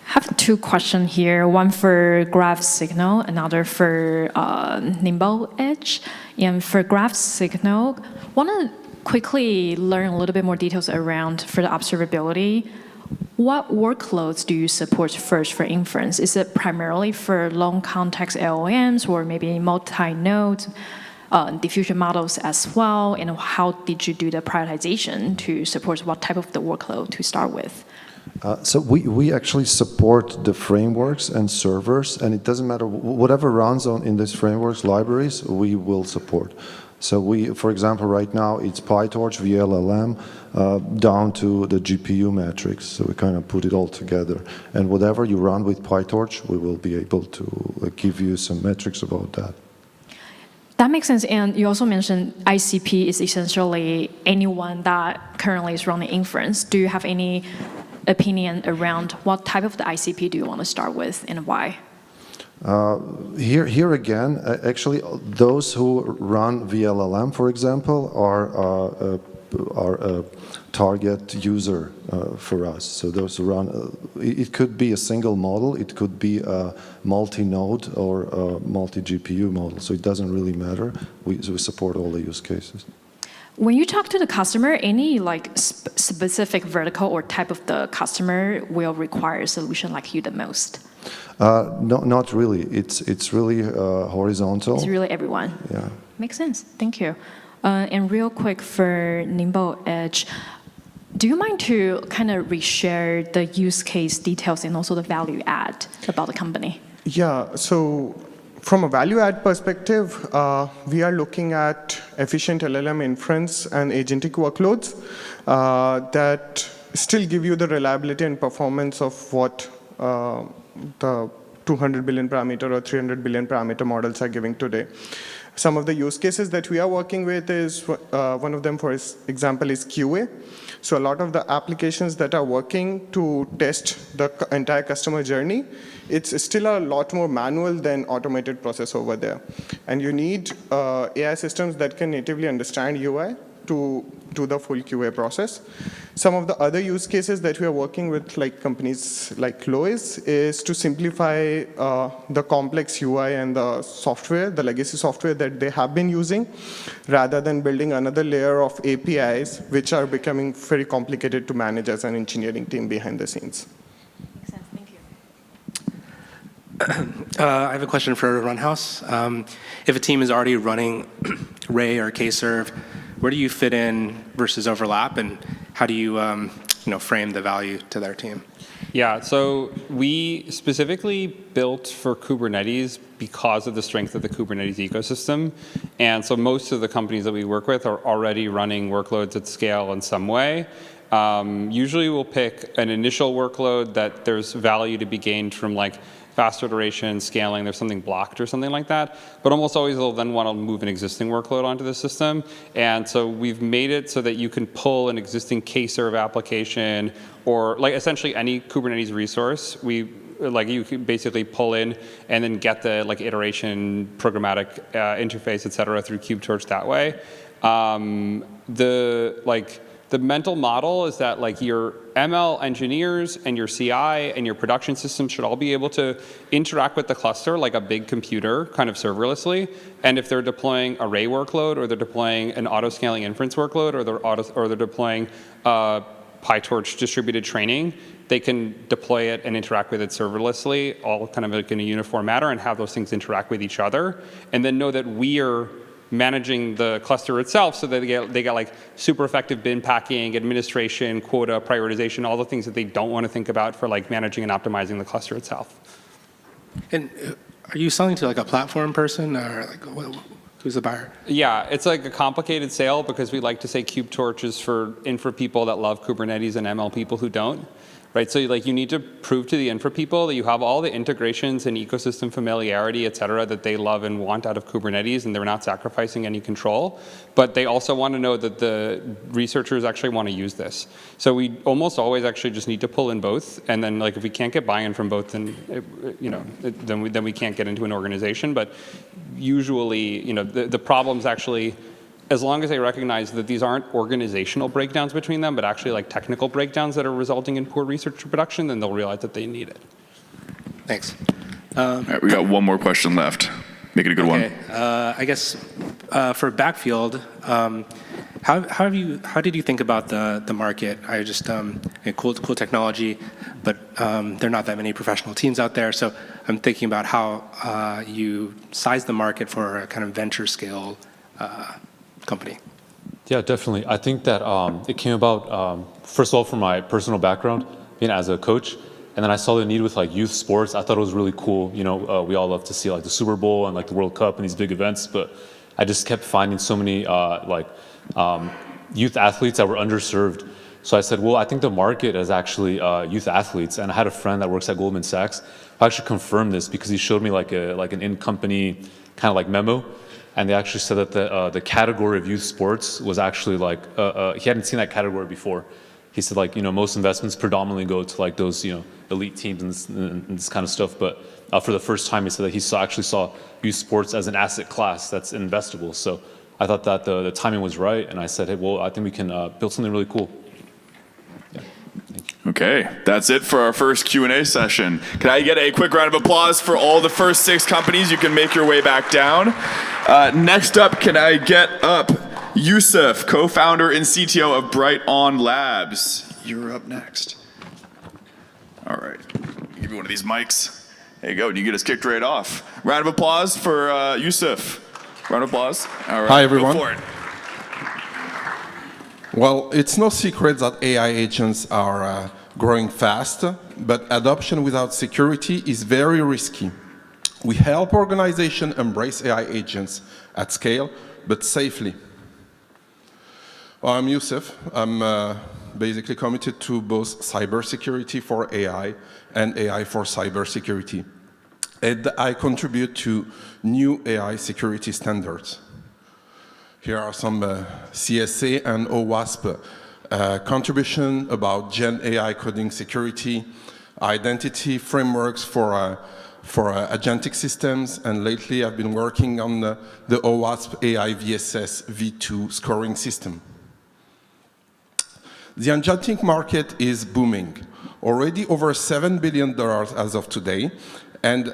I have two questions here, one for Graph Signal, another for Nimble Edge. And for Graph Signal, want to quickly learn a little bit more details around for the observability. What workloads do you support first for inference? Is it primarily for long context LLMs or maybe multi-node diffusion models as well? And how did you do the prioritization to support what type of the workload to start with? So we actually support the frameworks and servers, and it doesn't matter whatever runs in these frameworks libraries, we will support. So for example, right now it's PyTorch, VLLM, down to the GPU metrics. So we kind of put it all together. And whatever you run with PyTorch, we will be able to give you some metrics about that. That makes sense. And you also mentioned ICP is essentially anyone that currently is running inference. Do you have any opinion around what type of the ICP do you want to start with and why? Here again, actually, those who run VLLM, for example, are a target user for us. So those who run, it could be a single model, it could be a multi-node or a multi-GPU model. So it doesn't really matter. We support all the use cases. When you talk to the customer, any like specific vertical or type of the customer will require a solution like you the most? No, not really. It's really horizontal. It's really everyone. Yeah. Makes sense. Thank you. And real quick for Nimble Edge, do you mind to kind of reshare the use case details and also the value add about the company? Yeah, so from a value add perspective, we are looking at efficient LLM inference and agentic workloads that still give you the reliability and performance of what the 200 billion parameter or 300 billion parameter models are giving today. Some of the use cases that we are working with is, one of them, for example, is QA. So a lot of the applications that are working to test the entire customer journey, it's still a lot more manual than automated process over there. And you need AI systems that can natively understand UI to do the full QA process. Some of the other use cases that we are working with, like companies like Lois, is to simplify the complex UI and the software, the legacy software that they have been using, rather than building another layer of APIs, which are becoming very complicated to manage as an engineering team behind the scenes. Makes sense. Thank you. I have a question for Runhouse. If a team is already running Ray or Kserve, where do you fit in versus overlap, and how do you, frame the value to their team? Yeah, so we specifically built for Kubernetes because of the strength of the Kubernetes ecosystem. And so most of the companies that we work with are already running workloads at scale in some way. Usually we'll pick an initial workload that there's value to be gained from like faster iteration, scaling, there's something blocked or something like that. But almost always they'll then want to move an existing workload onto the system. And so we've made it so that you can pull an existing Kserve application or like essentially any Kubernetes resource. You can basically pull in and then get the like iteration, programmatic interface, et cetera, through KubeTorch that way. The mental model is that like your ML engineers and your CI and your production system should all be able to interact with the cluster like a big computer, kind of serverlessly. And if they're deploying array workload, or they're deploying an auto-scaling inference workload, or they're deploying PyTorch distributed training, they can deploy it and interact with it serverlessly, all kind of like in a uniform manner, and have those things interact with each other, and then know that we are managing the cluster itself so that they get like super effective bin packing, administration, quota, prioritization, all the things that they don't want to think about for like managing and optimizing the cluster itself. And are you selling to like a platform person, or like who's the buyer? Yeah, it's like a complicated sale because we like to say KubeTorch is for infra people that love Kubernetes and ML people who don't. Right, so like you need to prove to the infra people that you have all the integrations and ecosystem familiarity, et cetera, that they love and want out of Kubernetes, and they're not sacrificing any control. But they also want to know that the researchers actually want to use this. So we almost always actually just need to pull in both, and then like if we can't get buy-in from both, then then we can't get into an organization. But usually, the problem's actually, as long as they recognize that these aren't organizational breakdowns between them, but actually like technical breakdowns that are resulting in poor research production, then they'll realize that they need it. Thanks. All right, we got one more question left. Make it a good one. I guess for Backfield, how did you think about the market? I just cool technology, but there are not that many professional teams out there. So I'm thinking about how you size the market for a kind of venture scale company. Yeah, definitely. I think that it came about, first of all, from my personal background, being as a coach, and then I saw the need with like youth sports. I thought it was really cool. We all love to see like the Super Bowl and like the World Cup and these big events, but I just kept finding so many youth athletes that were underserved. So I said, well, I think the market is actually youth athletes, and I had a friend that works at Goldman Sachs who actually confirmed this because he showed me like an in-company kind of like memo. and they actually said that the category of youth sports was actually like he hadn't seen that category before. He said, like, most investments predominantly go to like those elite teams and this kind of stuff, but for the first time he said that he actually saw youth sports as an asset class that's investable. So I thought that the timing was right, and I said, hey, well, I think we can build something really cool. Okay, that's it for our first Q&A session. Can I get a quick round of applause for all the first 6 companies? You can make your way back down. Next up, can I get up Yusuf, co-founder and CTO of Bright-On Labs. You're up next. All right, I'll give you one of these mics. There you go, you get us kicked right off. Round of applause for Yusuf. Round of applause. All right, hi, everyone. Go for it. Well, it's no secret that AI agents are growing fast, but adoption without security is very risky. We help organizations embrace AI agents at scale, but safely. Well, I'm Yusuf. I'm basically committed to both cybersecurity for AI and AI for cybersecurity. And I contribute to new AI security standards. Here are some CSA and OWASP contribution about Gen AI coding security, identity frameworks for agentic systems, and lately I've been working on the OWASP AI VSS v2 scoring system. The agentic market is booming, already over $7 billion as of today, and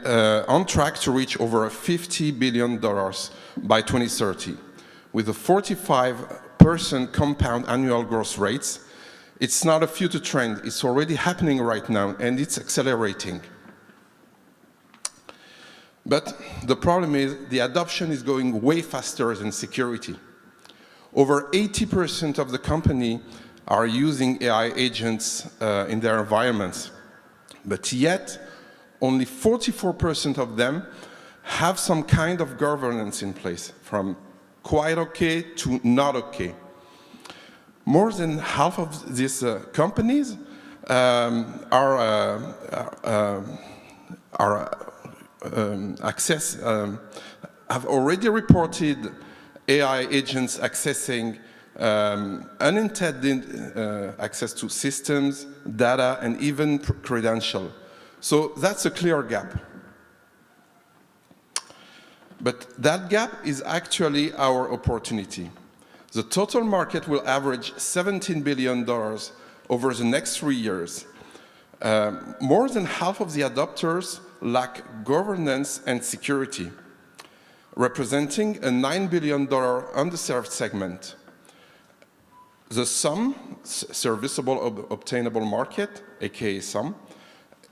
on track to reach over $50 billion by 2030. With a 45% compound annual growth rates, it's not a future trend, it's already happening right now, and it's accelerating. But the problem is the adoption is going way faster than security. Over 80% of the company are using AI agents in their environments, but yet only 44% of them have some kind of governance in place, from quite okay to not okay. More than half of these companies have already reported AI agents accessing unintended access to systems, data, and even credentials. So that's a clear gap. But that gap is actually our opportunity. The total market will average $17 billion over the next 3 years. More than half of the adopters lack governance and security, representing a $9 billion underserved segment. The SOM, serviceable obtainable market, aka SOM,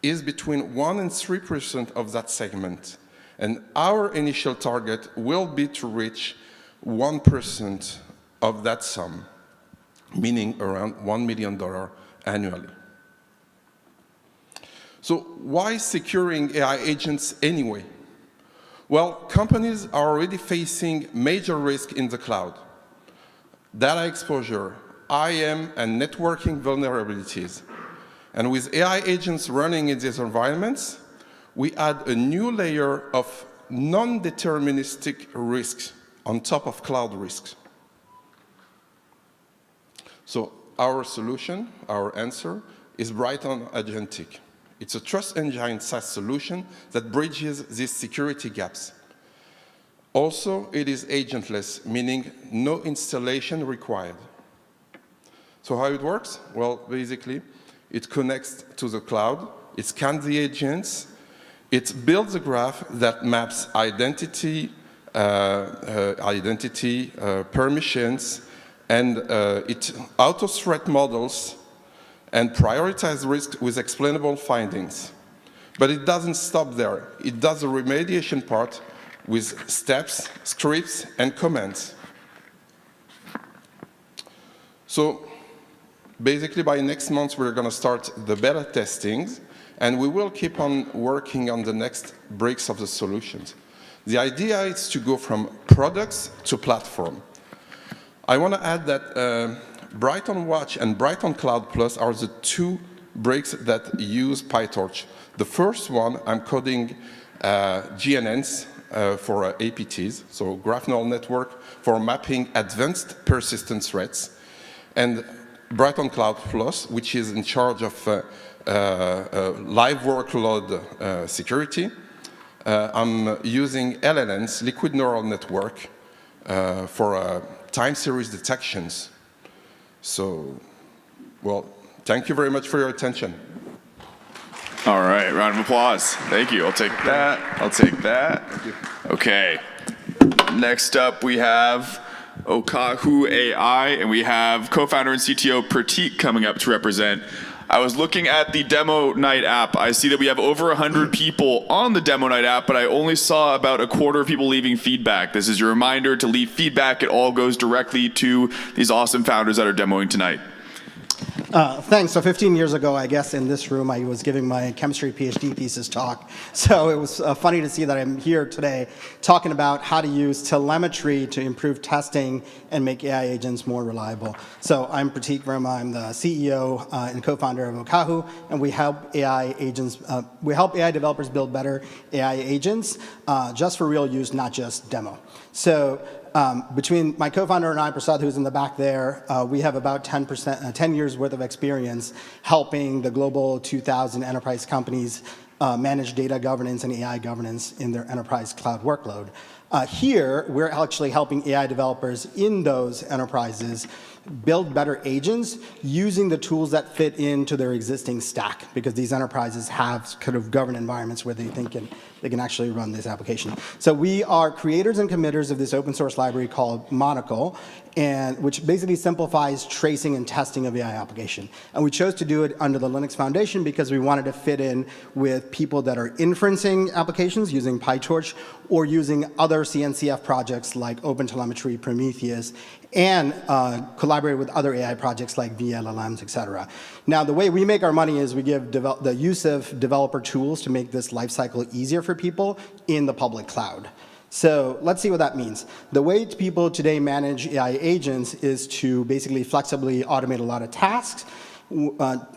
is between 1% and 3% of that segment. And our initial target will be to reach 1% of that sum, meaning around $1 million annually. So why securing AI agents anyway? Well, companies are already facing major risk in the cloud. Data exposure, IAM, and networking vulnerabilities. And with AI agents running in these environments, we add a new layer of non-deterministic risks on top of cloud risks. So our solution, our answer, is Bright-On Agentic. It's a trust engine SaaS solution that bridges these security gaps. Also, it is agentless, meaning no installation required. So how it works? Well, basically, it connects to the cloud, it scans the agents, it builds a graph that maps identity, permissions, and it auto-threat models and prioritizes risk with explainable findings. But it doesn't stop there. It does the remediation part with steps, scripts, and commands. So basically, by next month, we're going to start the beta testings, and we will keep on working on the next breaks of the solutions. The idea is to go from products to platform. I want to add that Bright-On Watch and Bright-On Cloud Plus are the two breaks that use PyTorch. The first one, I'm coding GNNs, for APTs, so graph neural network for mapping advanced persistent threats, and Brighton Cloud Plus, which is in charge of live workload security. I'm using LLNs, liquid neural network, for time series detections. So, well, thank you very much for your attention. All right, round of applause. Thank you. I'll take that. I'll take that. Thank you. Okay. Next up, we have Okahu AI, and we have co-founder and CTO Pratik coming up to represent. I was looking at the Demo Night app. I see that we have over 100 people on the Demo Night app, but I only saw about a quarter of people leaving feedback. This is your reminder to leave feedback. It all goes directly to these awesome founders that are demoing tonight. Thanks. So 15 years ago, I guess, in this room, I was giving my chemistry PhD thesis talk. So it was funny to see that I'm here today talking about how to use telemetry to improve testing and make AI agents more reliable. So I'm Pratik Verma. I'm the CEO and co-founder of Okahu, and we help AI agents. We help AI developers build better AI agents just for real use, not just demo. So between my co-founder and I, Prasad, who's in the back there, we have about 10 years worth of experience helping the global 2,000 enterprise companies manage data governance and AI governance in their enterprise cloud workload. Here, we're actually helping AI developers in those enterprises build better agents using the tools that fit into their existing stack, because these enterprises have kind of governed environments where they can actually run this application. So we are creators and committers of this open source library called Monocle, and which basically simplifies tracing and testing of AI application. And we chose to do it under the Linux Foundation because we wanted to fit in with people that are inferencing applications using PyTorch or using other CNCF projects like OpenTelemetry, Prometheus, and collaborate with other AI projects like VLLMs, et cetera. Now, the way we make our money is we give the use of developer tools to make this lifecycle easier for people in the public cloud. So let's see what that means. The way people today manage AI agents is to basically flexibly automate a lot of tasks.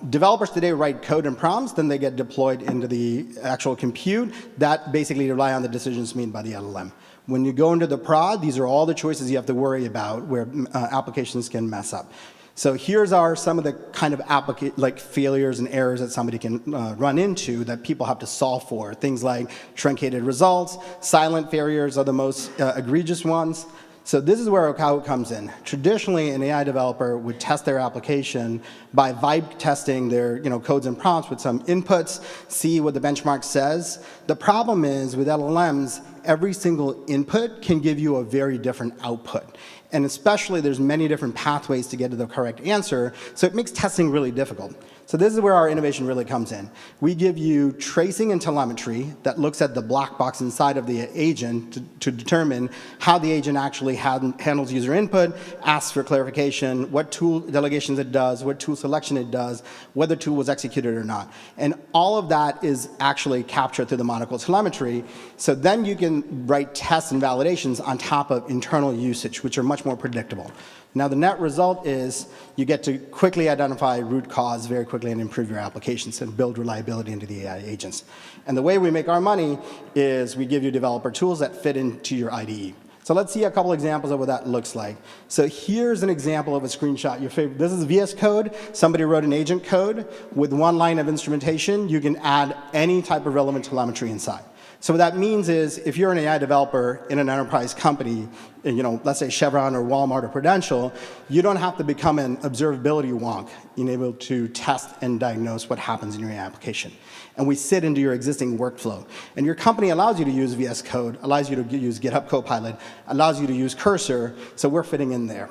Developers today write code and prompts, then they get deployed into the actual compute that basically rely on the decisions made by the LLM. When you go into the prod, these are all the choices you have to worry about where applications can mess up. So here's some of the kind of failures and errors that somebody can run into that people have to solve for. Things like truncated results, silent failures are the most egregious ones. So this is where Okahu comes in. Traditionally, an AI developer would test their application by vibe testing their codes and prompts with some inputs, see what the benchmark says. The problem is with LLMs, every single input can give you a very different output. And especially, there's many different pathways to get to the correct answer, so it makes testing really difficult. So this is where our innovation really comes in. We give you tracing and telemetry that looks at the black box inside of the agent to determine how the agent actually handles user input, asks for clarification, what tool delegations it does, what tool selection it does, whether the tool was executed or not. And all of that is actually captured through the Monocle telemetry. So then you can write tests and validations on top of internal usage, which are much more predictable. Now, the net result is you get to quickly identify root cause very quickly and improve your applications and build reliability into the AI agents. And the way we make our money is we give you developer tools that fit into your IDE. So let's see a couple examples of what that looks like. So here's an example of a screenshot. This is VS Code. Somebody wrote an agent code. With one line of instrumentation, you can add any type of relevant telemetry inside. So what that means is if you're an AI developer in an enterprise company, let's say Chevron or Walmart or Prudential, you don't have to become an observability wonk in able to test and diagnose what happens in your application. And we sit into your existing workflow. And your company allows you to use VS Code, allows you to use GitHub Copilot, allows you to use Cursor, so we're fitting in there.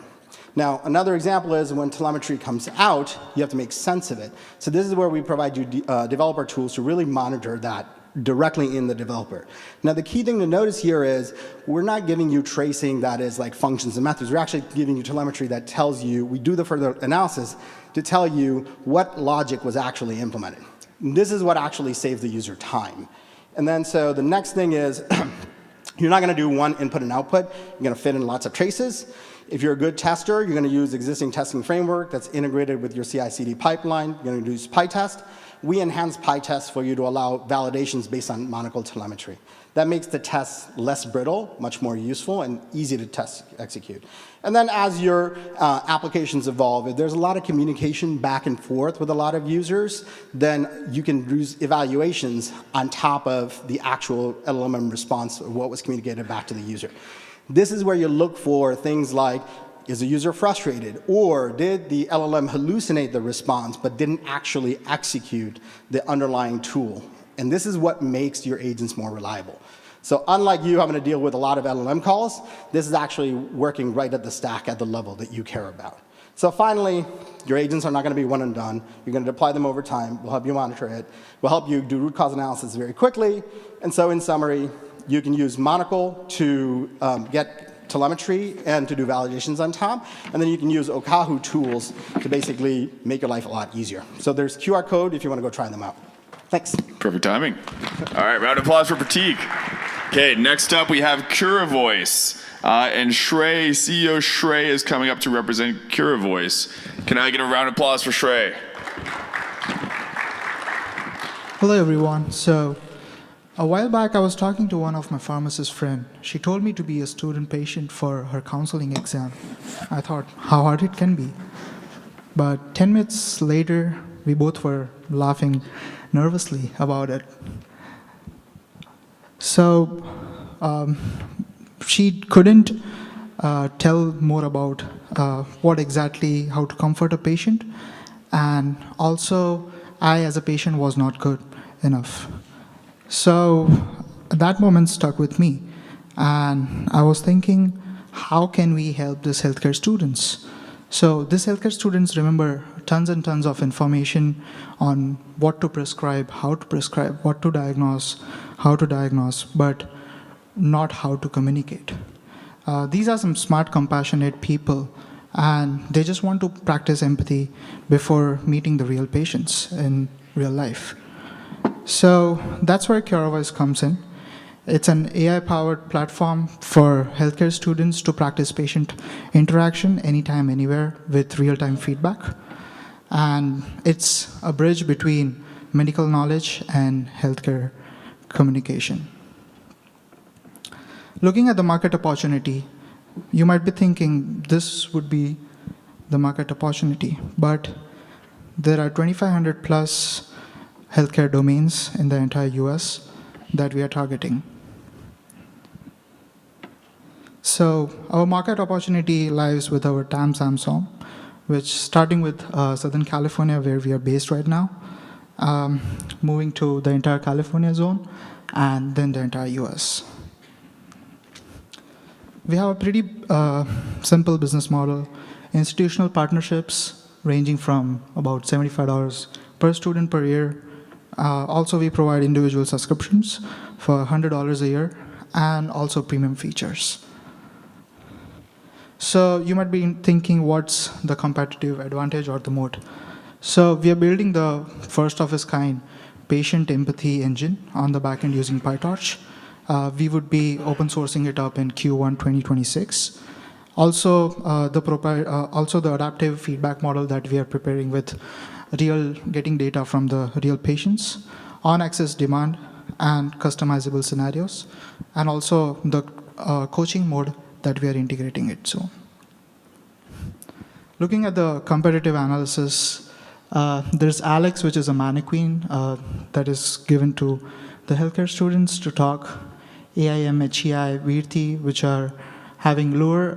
Now, another example is when telemetry comes out, you have to make sense of it. So this is where we provide you developer tools to really monitor that directly in the developer. Now, the key thing to notice here is we're not giving you tracing that is like functions and methods. We're actually giving you telemetry that tells you, we do the further analysis to tell you what logic was actually implemented. And this is what actually saves the user time. And then so the next thing is you're not going to do one input and output. You're going to fit in lots of traces. If you're a good tester, you're going to use existing testing framework that's integrated with your CI/CD pipeline. You're going to use PyTest. We enhance PyTest for you to allow validations based on Monocle telemetry. That makes the test less brittle, much more useful, and easy to test execute. And then as your applications evolve, if there's a lot of communication back and forth with a lot of users, then you can use evaluations on top of the actual LLM response of what was communicated back to the user. This is where you look for things like, is the user frustrated? Or did the LLM hallucinate the response but didn't actually execute the underlying tool? And this is what makes your agents more reliable. So unlike you having to deal with a lot of LLM calls, this is actually working right at the stack at the level that you care about. So finally, your agents are not going to be one and done. You're going to deploy them over time. We'll help you monitor it. We'll help you do root cause analysis very quickly. And so in summary, you can use Monocle to get telemetry and to do validations on top. And then you can use Okahu tools to basically make your life a lot easier. So there's QR code if you want to go try them out. Thanks. Perfect timing. All right, round of applause for Pratik. Okay, next up we have CuraVoice. And Shrey, CEO Shrey is coming up to represent CuraVoice. Can I get a round of applause for Shrey? Hello everyone. So a while back I was talking to one of my pharmacist friend. She told me to be a student patient for her counseling exam. I thought how hard it can be. But 10 minutes later, we both were laughing nervously about it. So she couldn't tell more about what exactly, how to comfort a patient. And also, I as a patient was not good enough. So that moment stuck with me. And I was thinking, how can we help these healthcare students? So these healthcare students remember tons and tons of information on what to prescribe, how to prescribe, what to diagnose, how to diagnose, but not how to communicate. These are some smart, compassionate people, and they just want to practice empathy before meeting the real patients in real life. So that's where CuraVoice comes in. It's an AI-powered platform for healthcare students to practice patient interaction anytime, anywhere with real-time feedback. And it's a bridge between medical knowledge and healthcare communication. Looking at the market opportunity, you might be thinking this would be the market opportunity, but there are 2,500 plus healthcare domains in the entire US that we are targeting. So our market opportunity lies with our TAM SAMSOM, which starting with Southern California, where we are based right now, moving to the entire California zone, and then the entire US. We have a pretty simple business model, institutional partnerships ranging from about $75 per student per year. Also, we provide individual subscriptions for $100 a year, and also premium features. So you might be thinking, what's the competitive advantage or the moat? So we are building the first of its kind patient empathy engine on the backend using PyTorch. We would be open sourcing it up in Q1 2026. Also, the adaptive feedback model that we are preparing with getting data from the real patients, on-access demand, and customizable scenarios, and also the coaching mode that we are integrating it to. Looking at the competitive analysis, there's Alex, which is a mannequin that is given to the healthcare students to talk. AIM, HEI, Veerthi, which are having lower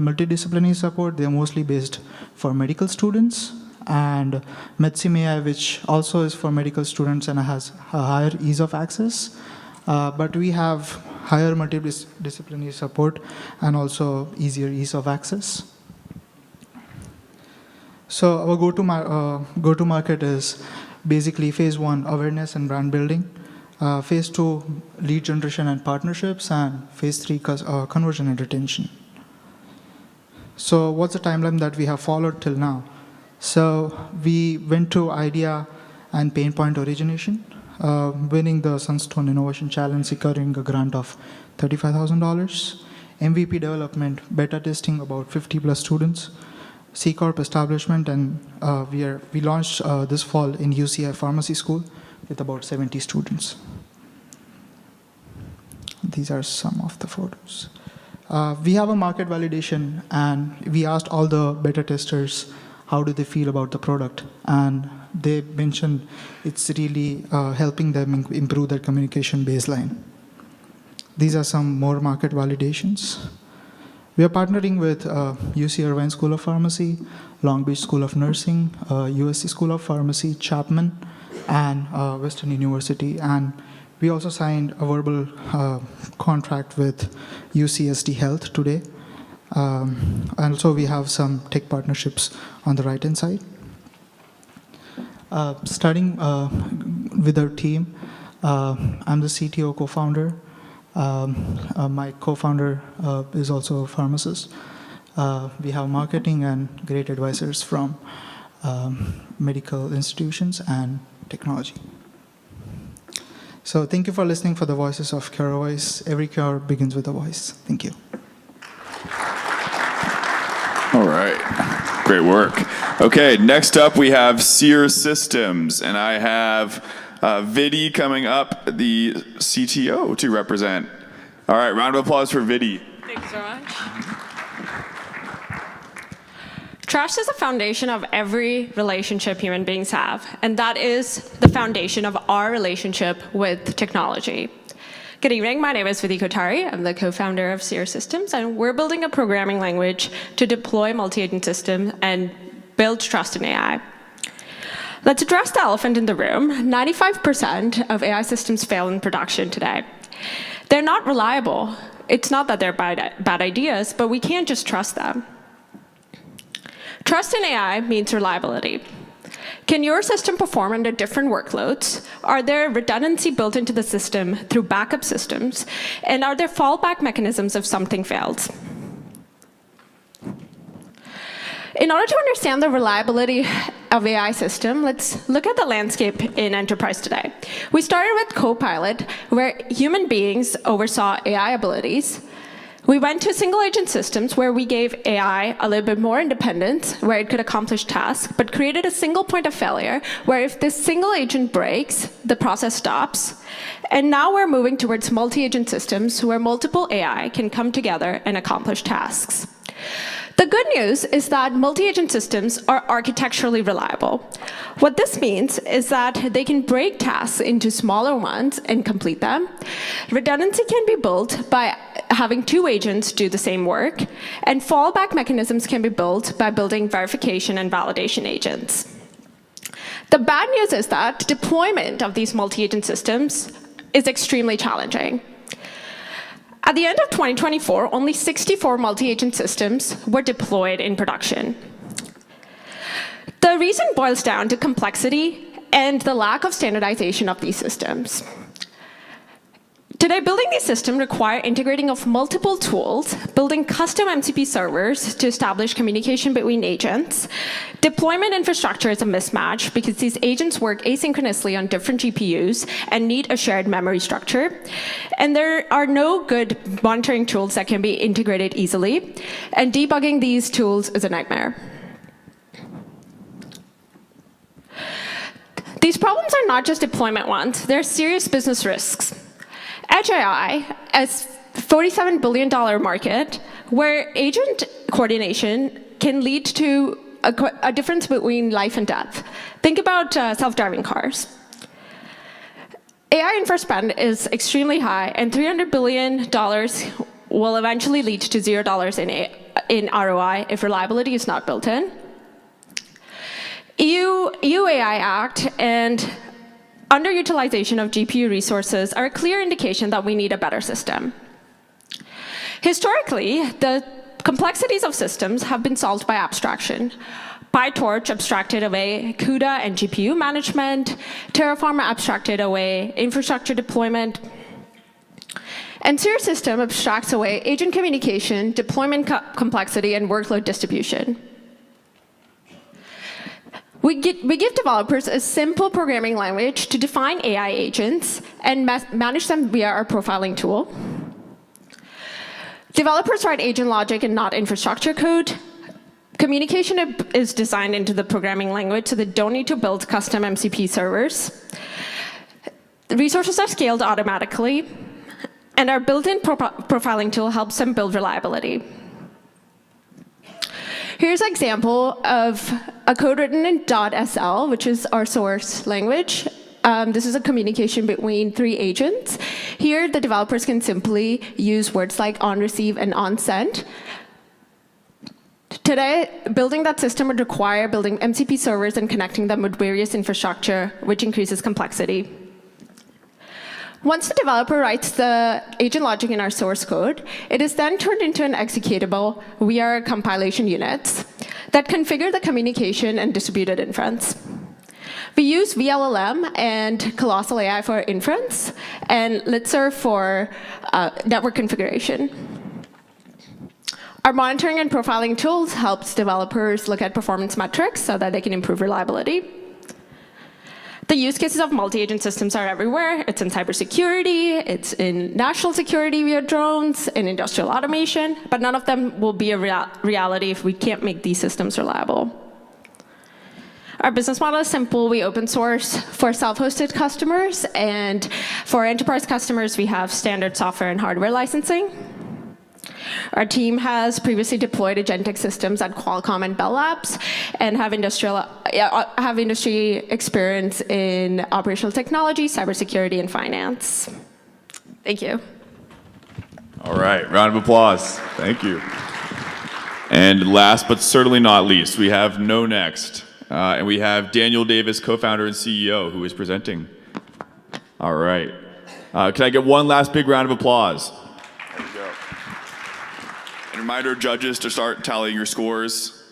multidisciplinary support. They're mostly based for medical students. And MedSim AI, which also is for medical students and has a higher ease of access. But we have higher multidisciplinary support and also easier ease of access. So our go-to market is basically phase 1, awareness and brand building. Phase 2, lead generation and partnerships, and phase 3, conversion and retention. So what's the timeline that we have followed till now? So we went to idea and pain point origination, winning the Sunstone Innovation Challenge, securing a grant of $35,000. MVP development, beta testing about 50 plus students, C Corp establishment, and we launched this fall in UCI Pharmacy School with about 70 students. These are some of the photos. We have a market validation, and we asked all the beta testers how do they feel about the product, and they mentioned it's really helping them improve their communication baseline. These are some more market validations. We are partnering with UC Irvine School of Pharmacy, Long Beach School of Nursing, USC School of Pharmacy, Chapman, and Western University. And we also signed a verbal contract with UCSD Health today. And also we have some tech partnerships on the right-hand side. Starting with our team, I'm the CTO co-founder. My co-founder is also a pharmacist. We have marketing and great advisors from medical institutions and technology. So thank you for listening for the voices of CuraVoice. Every cure begins with a voice. Thank you. All right. Great work. Okay, next up we have Seer Systems, and I have Vidhi coming up, the CTO, to represent. All right, round of applause for Vidhi. Thanks so much. Trust is the foundation of every relationship human beings have, and that is the foundation of our relationship with technology. Good evening, my name is Vidhi Kothari. I'm the co-founder of Seer Systems, and we're building a programming language to deploy multi-agent systems and build trust in AI. Let's address the elephant in the room. 95% of AI systems fail in production today. They're not reliable. It's not that they're bad ideas, but we can't just trust them. Trust in AI means reliability. Can your system perform under different workloads? Are there redundancy built into the system through backup systems? And are there fallback mechanisms if something fails? In order to understand the reliability of AI system, let's look at the landscape in enterprise today. We started with Copilot, where human beings oversaw AI abilities. We went to single-agent systems, where we gave AI a little bit more independence, where it could accomplish tasks, but created a single point of failure, where if this single agent breaks, the process stops. And now we're moving towards multi-agent systems, where multiple AI can come together and accomplish tasks. The good news is that multi-agent systems are architecturally reliable. What this means is that they can break tasks into smaller ones and complete them. Redundancy can be built by having two agents do the same work, and fallback mechanisms can be built by building verification and validation agents. The bad news is that deployment of these multi-agent systems is extremely challenging. At the end of 2024, only 64 multi-agent systems were deployed in production. The reason boils down to complexity and the lack of standardization of these systems. Today, building these systems require integrating of multiple tools, building custom MCP servers to establish communication between agents. Deployment infrastructure is a mismatch because these agents work asynchronously on different GPUs and need a shared memory structure. And there are no good monitoring tools that can be integrated easily. And debugging these tools is a nightmare. These problems are not just deployment ones, they're serious business risks. Edge AI is a $47 billion market where agent coordination can lead to a difference between life and death. Think about self-driving cars. AI infra spend is extremely high, and $300 billion will eventually lead to $0 in ROI if reliability is not built in. EU AI Act and underutilization of GPU resources are a clear indication that we need a better system. Historically, the complexities of systems have been solved by abstraction. PyTorch abstracted away CUDA and GPU management, Terraform abstracted away infrastructure deployment, and Seer System abstracts away agent communication, deployment complexity, and workload distribution. We give developers a simple programming language to define AI agents and manage them via our profiling tool. Developers write agent logic and not infrastructure code. Communication is designed into the programming language, so they don't need to build custom MCP servers. The resources are scaled automatically. And our built-in profiling tool helps them build reliability. Here's an example of a code written in .sl, which is our source language. This is a communication between 3 agents. Here, the developers can simply use words like onReceive and onSend. Today, building that system would require building MCP servers and connecting them with various infrastructure, which increases complexity. Once the developer writes the agent logic in our source code, it is then turned into an executable via our compilation units that configure the communication and distributed inference. We use vLLM and Colossal AI for inference, and Litzer for network configuration. Our monitoring and profiling tools helps developers look at performance metrics so that they can improve reliability. The use cases of multi-agent systems are everywhere. It's in cybersecurity, it's in national security via drones, in industrial automation, but none of them will be a reality if we can't make these systems reliable. Our business model is simple. We open source for self-hosted customers, and for enterprise customers, we have standard software and hardware licensing. Our team has previously deployed agentic systems at Qualcomm and Bell Labs and have industry experience in operational technology, cybersecurity, and finance. Thank you. All right, round of applause. Thank you. And last but certainly not least, we have NoNext. And we have Daniel Davis, co-founder and CEO, who is presenting. All right. Can I get one last big round of applause? There you go. And reminder, judges, to start tallying your scores.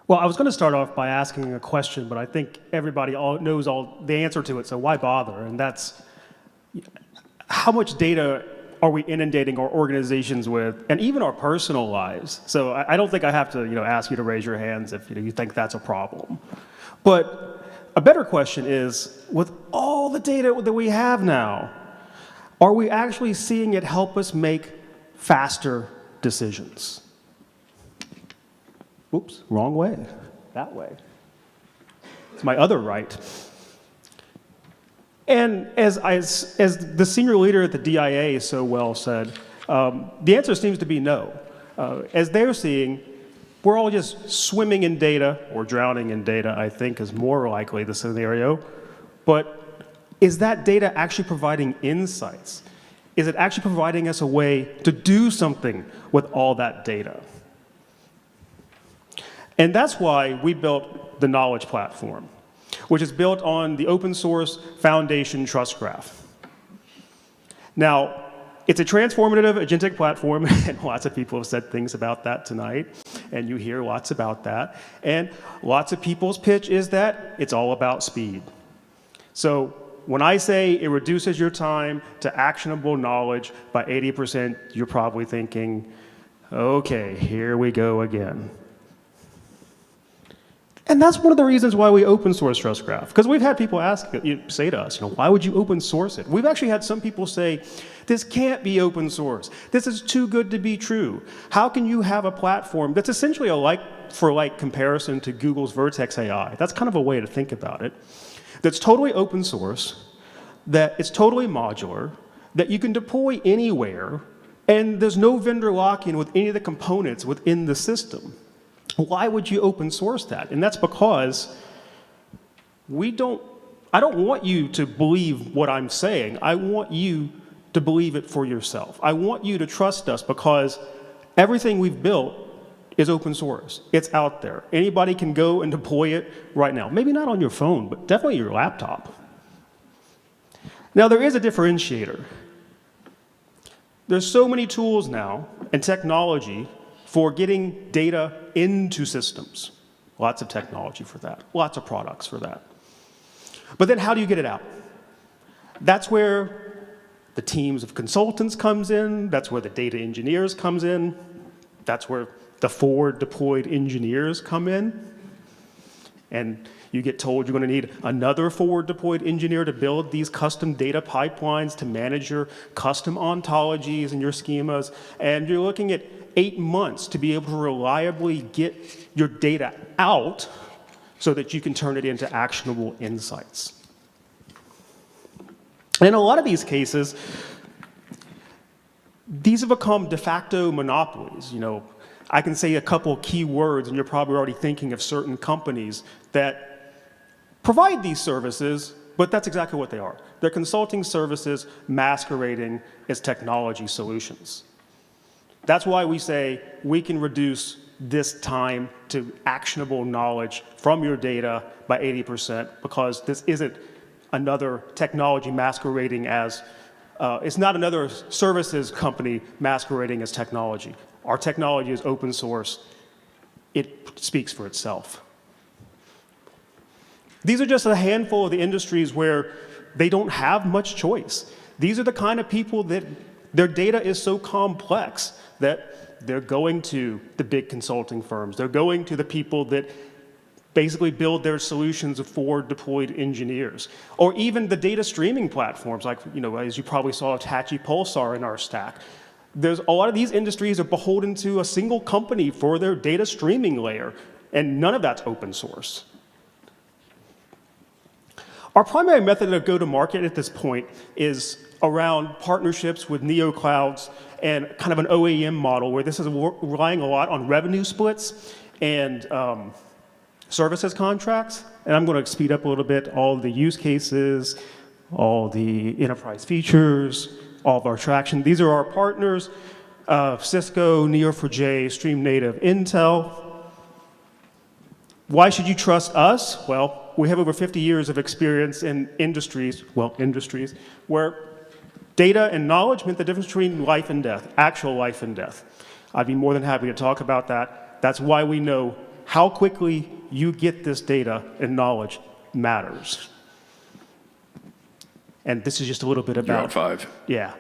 Well, I was going to start off by asking a question, but I think everybody knows the answer to it, so why bother? And that's, how much data are we inundating our organizations with, and even our personal lives? So I don't think I have to ask you to raise your hands if you think that's a problem. But a better question is, with all the data that we have now, are we actually seeing it help us make faster decisions? Oops, wrong way. That way. It's my other right. And as the senior leader at the DIA so well said, the answer seems to be no. As they're seeing, we're all just swimming in data, or drowning in data, I think is more likely the scenario. But is that data actually providing insights? Is it actually providing us a way to do something with all that data? And that's why we built the Knowledge Platform, which is built on the open source foundation Trust Graph. Now, it's a transformative agentic platform, and lots of people have said things about that tonight, and you hear lots about that. And lots of people's pitch is that it's all about speed. So when I say it reduces your time to actionable knowledge by 80%, you're probably thinking, okay, here we go again. And that's one of the reasons why we open source Trust Graph. Because we've had people say to us, why would you open source it? We've actually had some people say, this can't be open source. This is too good to be true. How can you have a platform that's essentially a like-for-like comparison to Google's Vertex AI? That's kind of a way to think about it. That's totally open source, that it's totally modular, that you can deploy anywhere, and there's no vendor lock-in with any of the components within the system. Why would you open source that? And that's because I don't want you to believe what I'm saying. I want you to believe it for yourself. I want you to trust us because everything we've built is open source. It's out there. Anybody can go and deploy it right now. Maybe not on your phone, but definitely your laptop. Now, there is a differentiator. There's so many tools now and technology for getting data into systems. Lots of technology for that, lots of products for that. But then how do you get it out? That's where the teams of consultants comes in, that's where the data engineers comes in, that's where the forward deployed engineers come in. And you get told you're going to need another forward deployed engineer to build these custom data pipelines to manage your custom ontologies and your schemas. And you're looking at 8 months to be able to reliably get your data out so that you can turn it into actionable insights. And in a lot of these cases, these have become de facto monopolies. I can say a couple key words, and you're probably already thinking of certain companies that provide these services, but that's exactly what they are. They're consulting services masquerading as technology solutions. That's why we say we can reduce this time to actionable knowledge from your data by 80%, because this isn't another technology masquerading as, it's not another services company masquerading as technology. Our technology is open source. It speaks for itself. These are just a handful of the industries where they don't have much choice. These are the kind of people that their data is so complex that they're going to the big consulting firms. They're going to the people that basically build their solutions for deployed engineers. Or even the data streaming platforms, like, as you probably saw, Apache Pulsar in our stack. There's a lot of these industries are beholden to a single company for their data streaming layer, and none of that's open source. Our primary method of go-to-market at this point is around partnerships with neoclouds and kind of an OEM model, where this is relying a lot on revenue splits and services contracts. And I'm going to speed up a little bit all the use cases, all the enterprise features, all of our traction. These are our partners: Cisco, Neo4j, Stream Native, Intel. Why should you trust us? Well, we have over 50 years of experience in industries where data and knowledge meant the difference between life and death, actual life and death. I'd be more than happy to talk about that. That's why we know how quickly you get this data and knowledge matters. And this is just a little bit about... You're on 5. Yeah.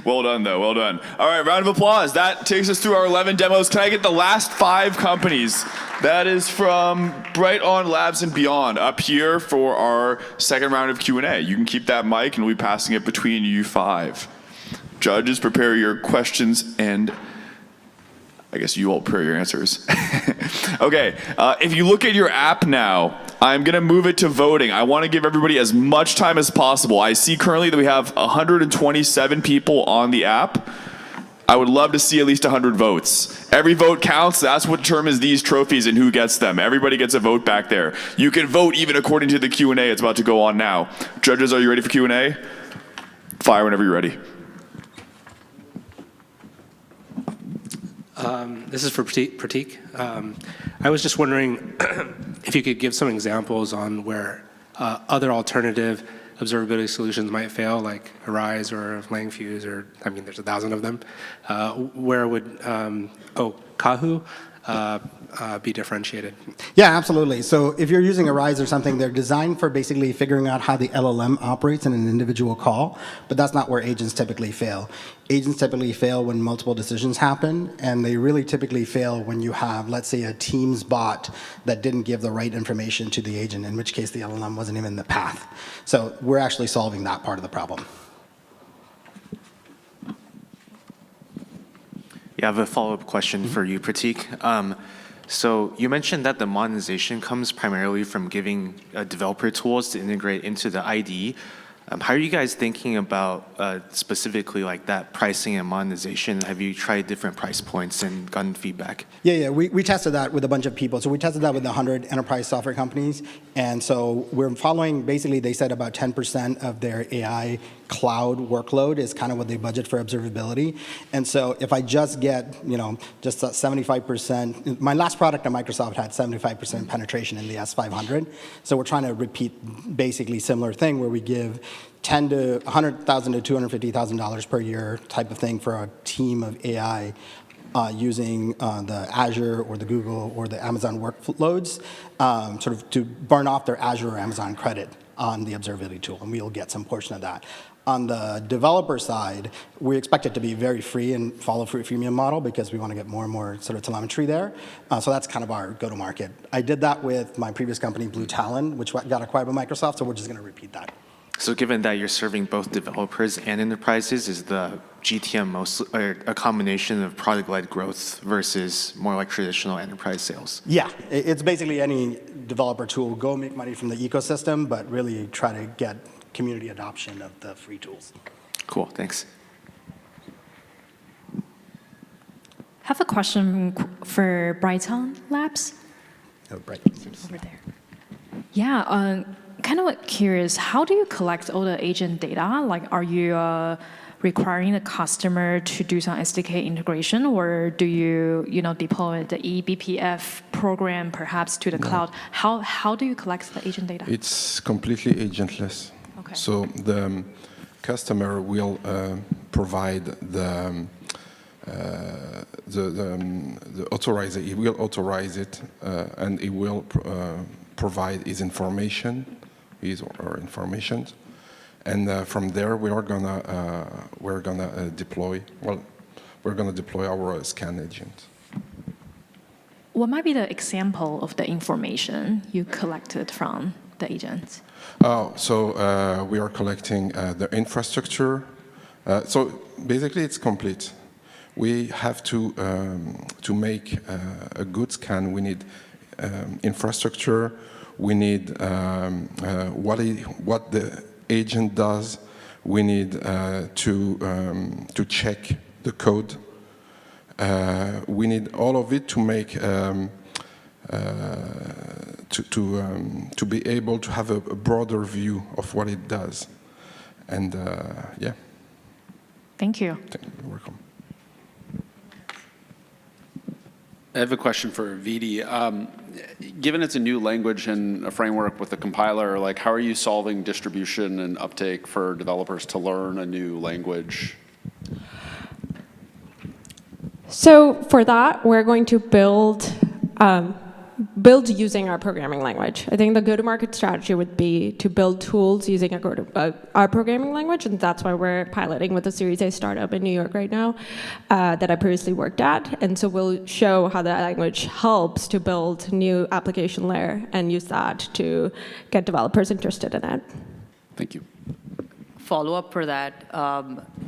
Well done, though. Well done. All right, round of applause. That takes us through our 11 demos. Can I get the last 5 companies? That is from Bright-On Labs and Beyond, up here for our second round of Q&A. You can keep that mic, and we'll be passing it between you 5. Judges, prepare your questions, and I guess you all prepare your answers. Okay, if you look at your app now, I'm going to move it to voting. I want to give everybody as much time as possible. I see currently that we have 127 people on the app. I would love to see at least 100 votes. Every vote counts. That's what determines these trophies and who gets them. Everybody gets a vote back there. You can vote even according to the Q&A. It's about to go on now. Judges, are you ready for Q&A? Fire whenever you're ready. This is for Pratik. I was just wondering if you could give some examples on where other alternative observability solutions might fail, like Arise or Langfuse, or, I mean, there's 1,000 of them. Where would Kahu be differentiated? Yeah, absolutely. So if you're using Arise or something, they're designed for basically figuring out how the LLM operates in an individual call, but that's not where agents typically fail. Agents typically fail when multiple decisions happen, and they really typically fail when you have, let's say, a Teams bot that didn't give the right information to the agent, in which case the LLM wasn't even in the path. So we're actually solving that part of the problem. Yeah, I have a follow-up question for you, Pratik. So you mentioned that the monetization comes primarily from giving developer tools to integrate into the IDE. How are you guys thinking about specifically like that pricing and monetization? Have you tried different price points and gotten feedback? Yeah, we tested that with a bunch of people. So we tested that with 100 enterprise software companies. And so we're following, basically they said about 10% of their AI cloud workload is kind of what they budget for observability. And so if I just get, just 75%, my last product at Microsoft had 75% penetration in the S500. So we're trying to repeat basically similar thing where we give $100,000 to $250,000 per year type of thing for a team of AI using the Azure or the Google or the Amazon workloads, sort of to burn off their Azure or Amazon credit on the observability tool, and we'll get some portion of that. On the developer side, we expect it to be very free and follow free freemium model because we want to get more and more sort of telemetry there. So that's kind of our go-to-market. I did that with my previous company, Blue Talon, which got acquired by Microsoft, so we're just going to repeat that. So given that you're serving both developers and enterprises, is the GTM mostly a combination of product-led growth versus more like traditional enterprise sales? Yeah, it's basically any developer tool. Go make money from the ecosystem, but really try to get community adoption of the free tools. Cool, thanks. I have a question for Brighton Labs. Oh, right. Over there. Yeah, kind of curious, how do you collect all the agent data? Like, are you requiring the customer to do some SDK integration, or do you, deploy the eBPF program perhaps to the cloud? How do you collect the agent data? It's completely agentless. Okay. So the customer will provide the authorizer. He will authorize it, and he will provide his information, or information, and from there we're gonna deploy. Well, we're gonna deploy our scan agent. What might be the example of the information you collected from the agents? So we are collecting the infrastructure. So basically, it's complete. We have to make a good scan. We need infrastructure. We need what the agent does. We need to check the code. We need all of it to make to be able to have a broader view of what it does. And yeah. Thank you. You're welcome. I have a question for Vidi. Given it's a new language and a framework with a compiler, like how are you solving distribution and uptake for developers to learn a new language? So for that, we're going to build using our programming language. I think the go-to-market strategy would be to build tools using our programming language, and that's why we're piloting with a Series A startup in New York right now that I previously worked at. And so we'll show how that language helps to build new application layer and use that to get developers interested in it. Thank you. Follow-up for that,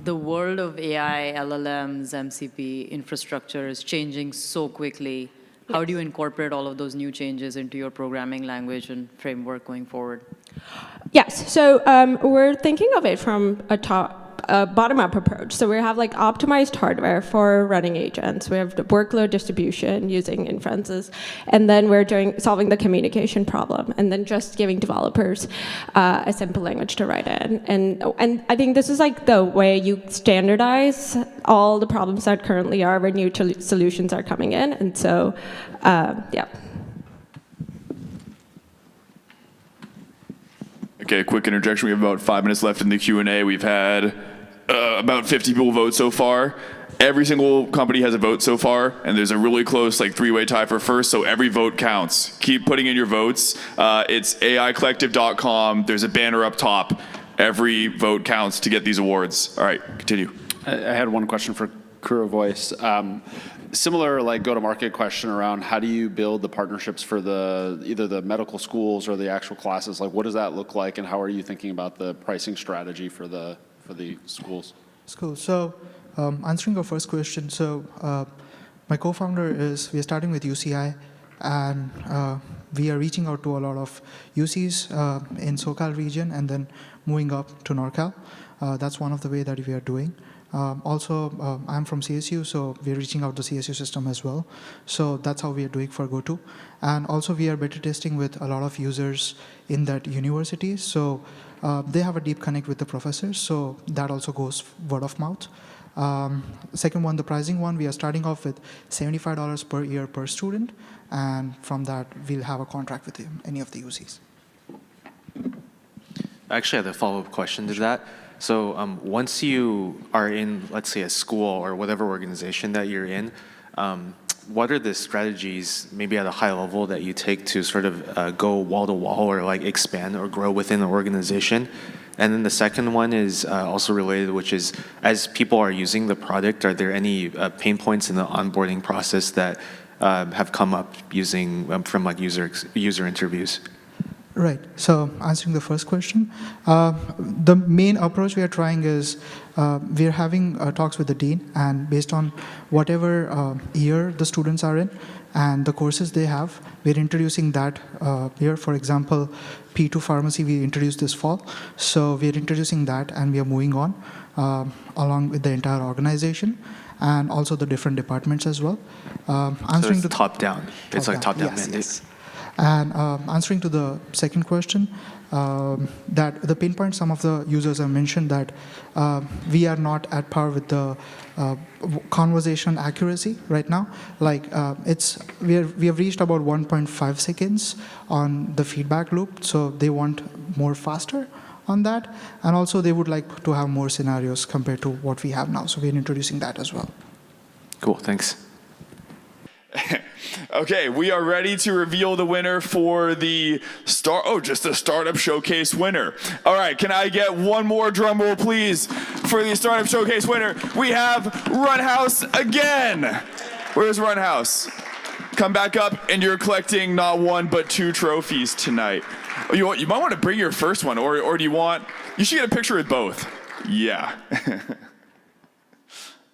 the world of AI, LLMs, MCP infrastructure is changing so quickly. How do you incorporate all of those new changes into your programming language and framework going forward? Yes, so we're thinking of it from a bottom-up approach. So we have like optimized hardware for running agents. We have the workload distribution using inferences, and then we're solving the communication problem, and then just giving developers a simple language to write in. And I think this is like the way you standardize all the problems that currently are where new solutions are coming in. And so, yeah. Okay, quick interjection. We have about 5 minutes left in the Q&A. We've had about 50 people vote so far. Every single company has a vote so far, and there's a really close three-way tie for first, so every vote counts. Keep putting in your votes. It's aicollective.com. There's a banner up top. Every vote counts to get these awards. All right, continue. I had one question for Kura Voice. Similar go-to-market question around how do you build the partnerships for either the medical schools or the actual classes? Like what does that look like, and how are you thinking about the pricing strategy for the schools? Cool. So answering your first question, so my co-founder we are starting with UCI, and we are reaching out to a lot of UCs in SoCal region and then moving up to NorCal. That's one of the way that we are doing. Also, I'm from CSU, so we're reaching out to CSU system as well. So that's how we are doing for GoTo. And also, we are beta testing with a lot of users in that university. So they have a deep connect with the professors, so that also goes word of mouth. Second one, the pricing one, we are starting off with $75 per year per student, and from that, we'll have a contract with any of the UCs. I actually had a follow-up question to that. So once you are in, let's say, a school or whatever organization that you're in, what are the strategies, maybe at a high level, that you take to sort of go wall-to-wall or expand or grow within an organization? And then the second one is also related, which is, as people are using the product, are there any pain points in the onboarding process that have come up using from user interviews? Right. So answering the first question, the main approach we are trying is we are having talks with the dean, and based on whatever year the students are in and the courses they have, we're introducing that year. For example, P2 pharmacy we introduced this fall, so we're introducing that, and we are moving on along with the entire organization and also the different departments as well. So it's top-down. It's like top-down yes, mandate. yes. And answering to the second question, that the pain point some of the users have mentioned that we are not at par with the conversation accuracy right now. Like we have reached about 1.5 seconds on the feedback loop, so they want more faster on that, and also they would like to have more scenarios compared to what we have now. So we're introducing that as well. Cool, thanks. Okay, we are ready to reveal the winner for the just the Startup Showcase winner. All right, can I get one more drum roll, please, for the Startup Showcase winner? We have Runhouse again. Where's Runhouse? Come back up, and you're collecting not one but 2 trophies tonight. You might want to bring your first one, or do you want? You should get a picture with both. Yeah.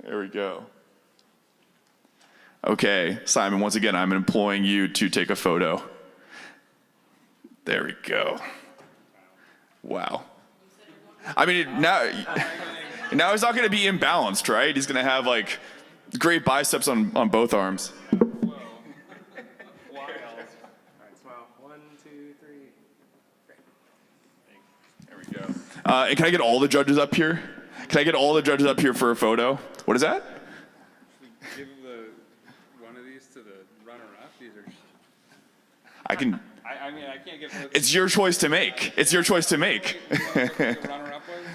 There we go. Okay, Simon, once again, I'm imploring you to take a photo. There we go. Wow. I mean, now he's not going to be imbalanced, right? He's going to have, like, great biceps on both arms. Whoa. Wild. Smile. 1, 2, 3. Great. There we go. And can I get all the judges up here? Can I get all the judges up here for a photo? What is that? Give one of these to the runner-up. These are. I can. I mean, I can't give. It's your choice to make. It's your choice to make. The runner-up was?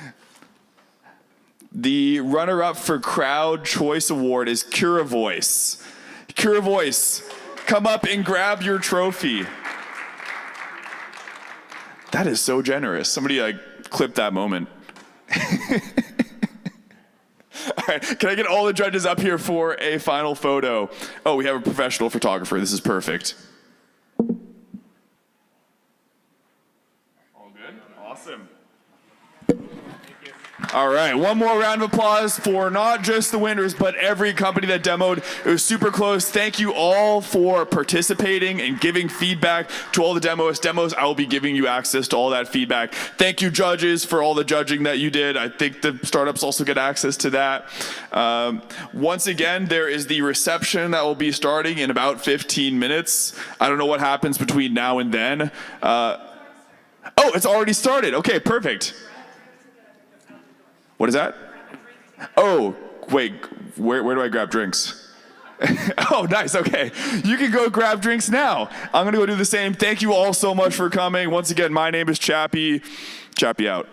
The runner-up for Crowd Choice Award is Cura Voice. Cura Voice, come up and grab your trophy. That is so generous. Somebody clip that moment. All right, can I get all the judges up here for a final photo? Oh, we have a professional photographer. This is perfect. All good? Awesome. All right, one more round of applause for not just the winners, but every company that demoed. It was super close. Thank you all for participating and giving feedback to all the demos. I will be giving you access to all that feedback. Thank you, judges, for all the judging that you did. I think the startups also get access to that. Once again, there is the reception that will be starting in about 15 minutes. I don't know what happens between now and then. Oh, it's already started. Okay, perfect. What is that? Oh, wait, where do I grab drinks? Oh, nice, okay. You can go grab drinks now. I'm gonna go do the same. Thank you all so much for coming. Once again, my name is Chappie. Chappie out.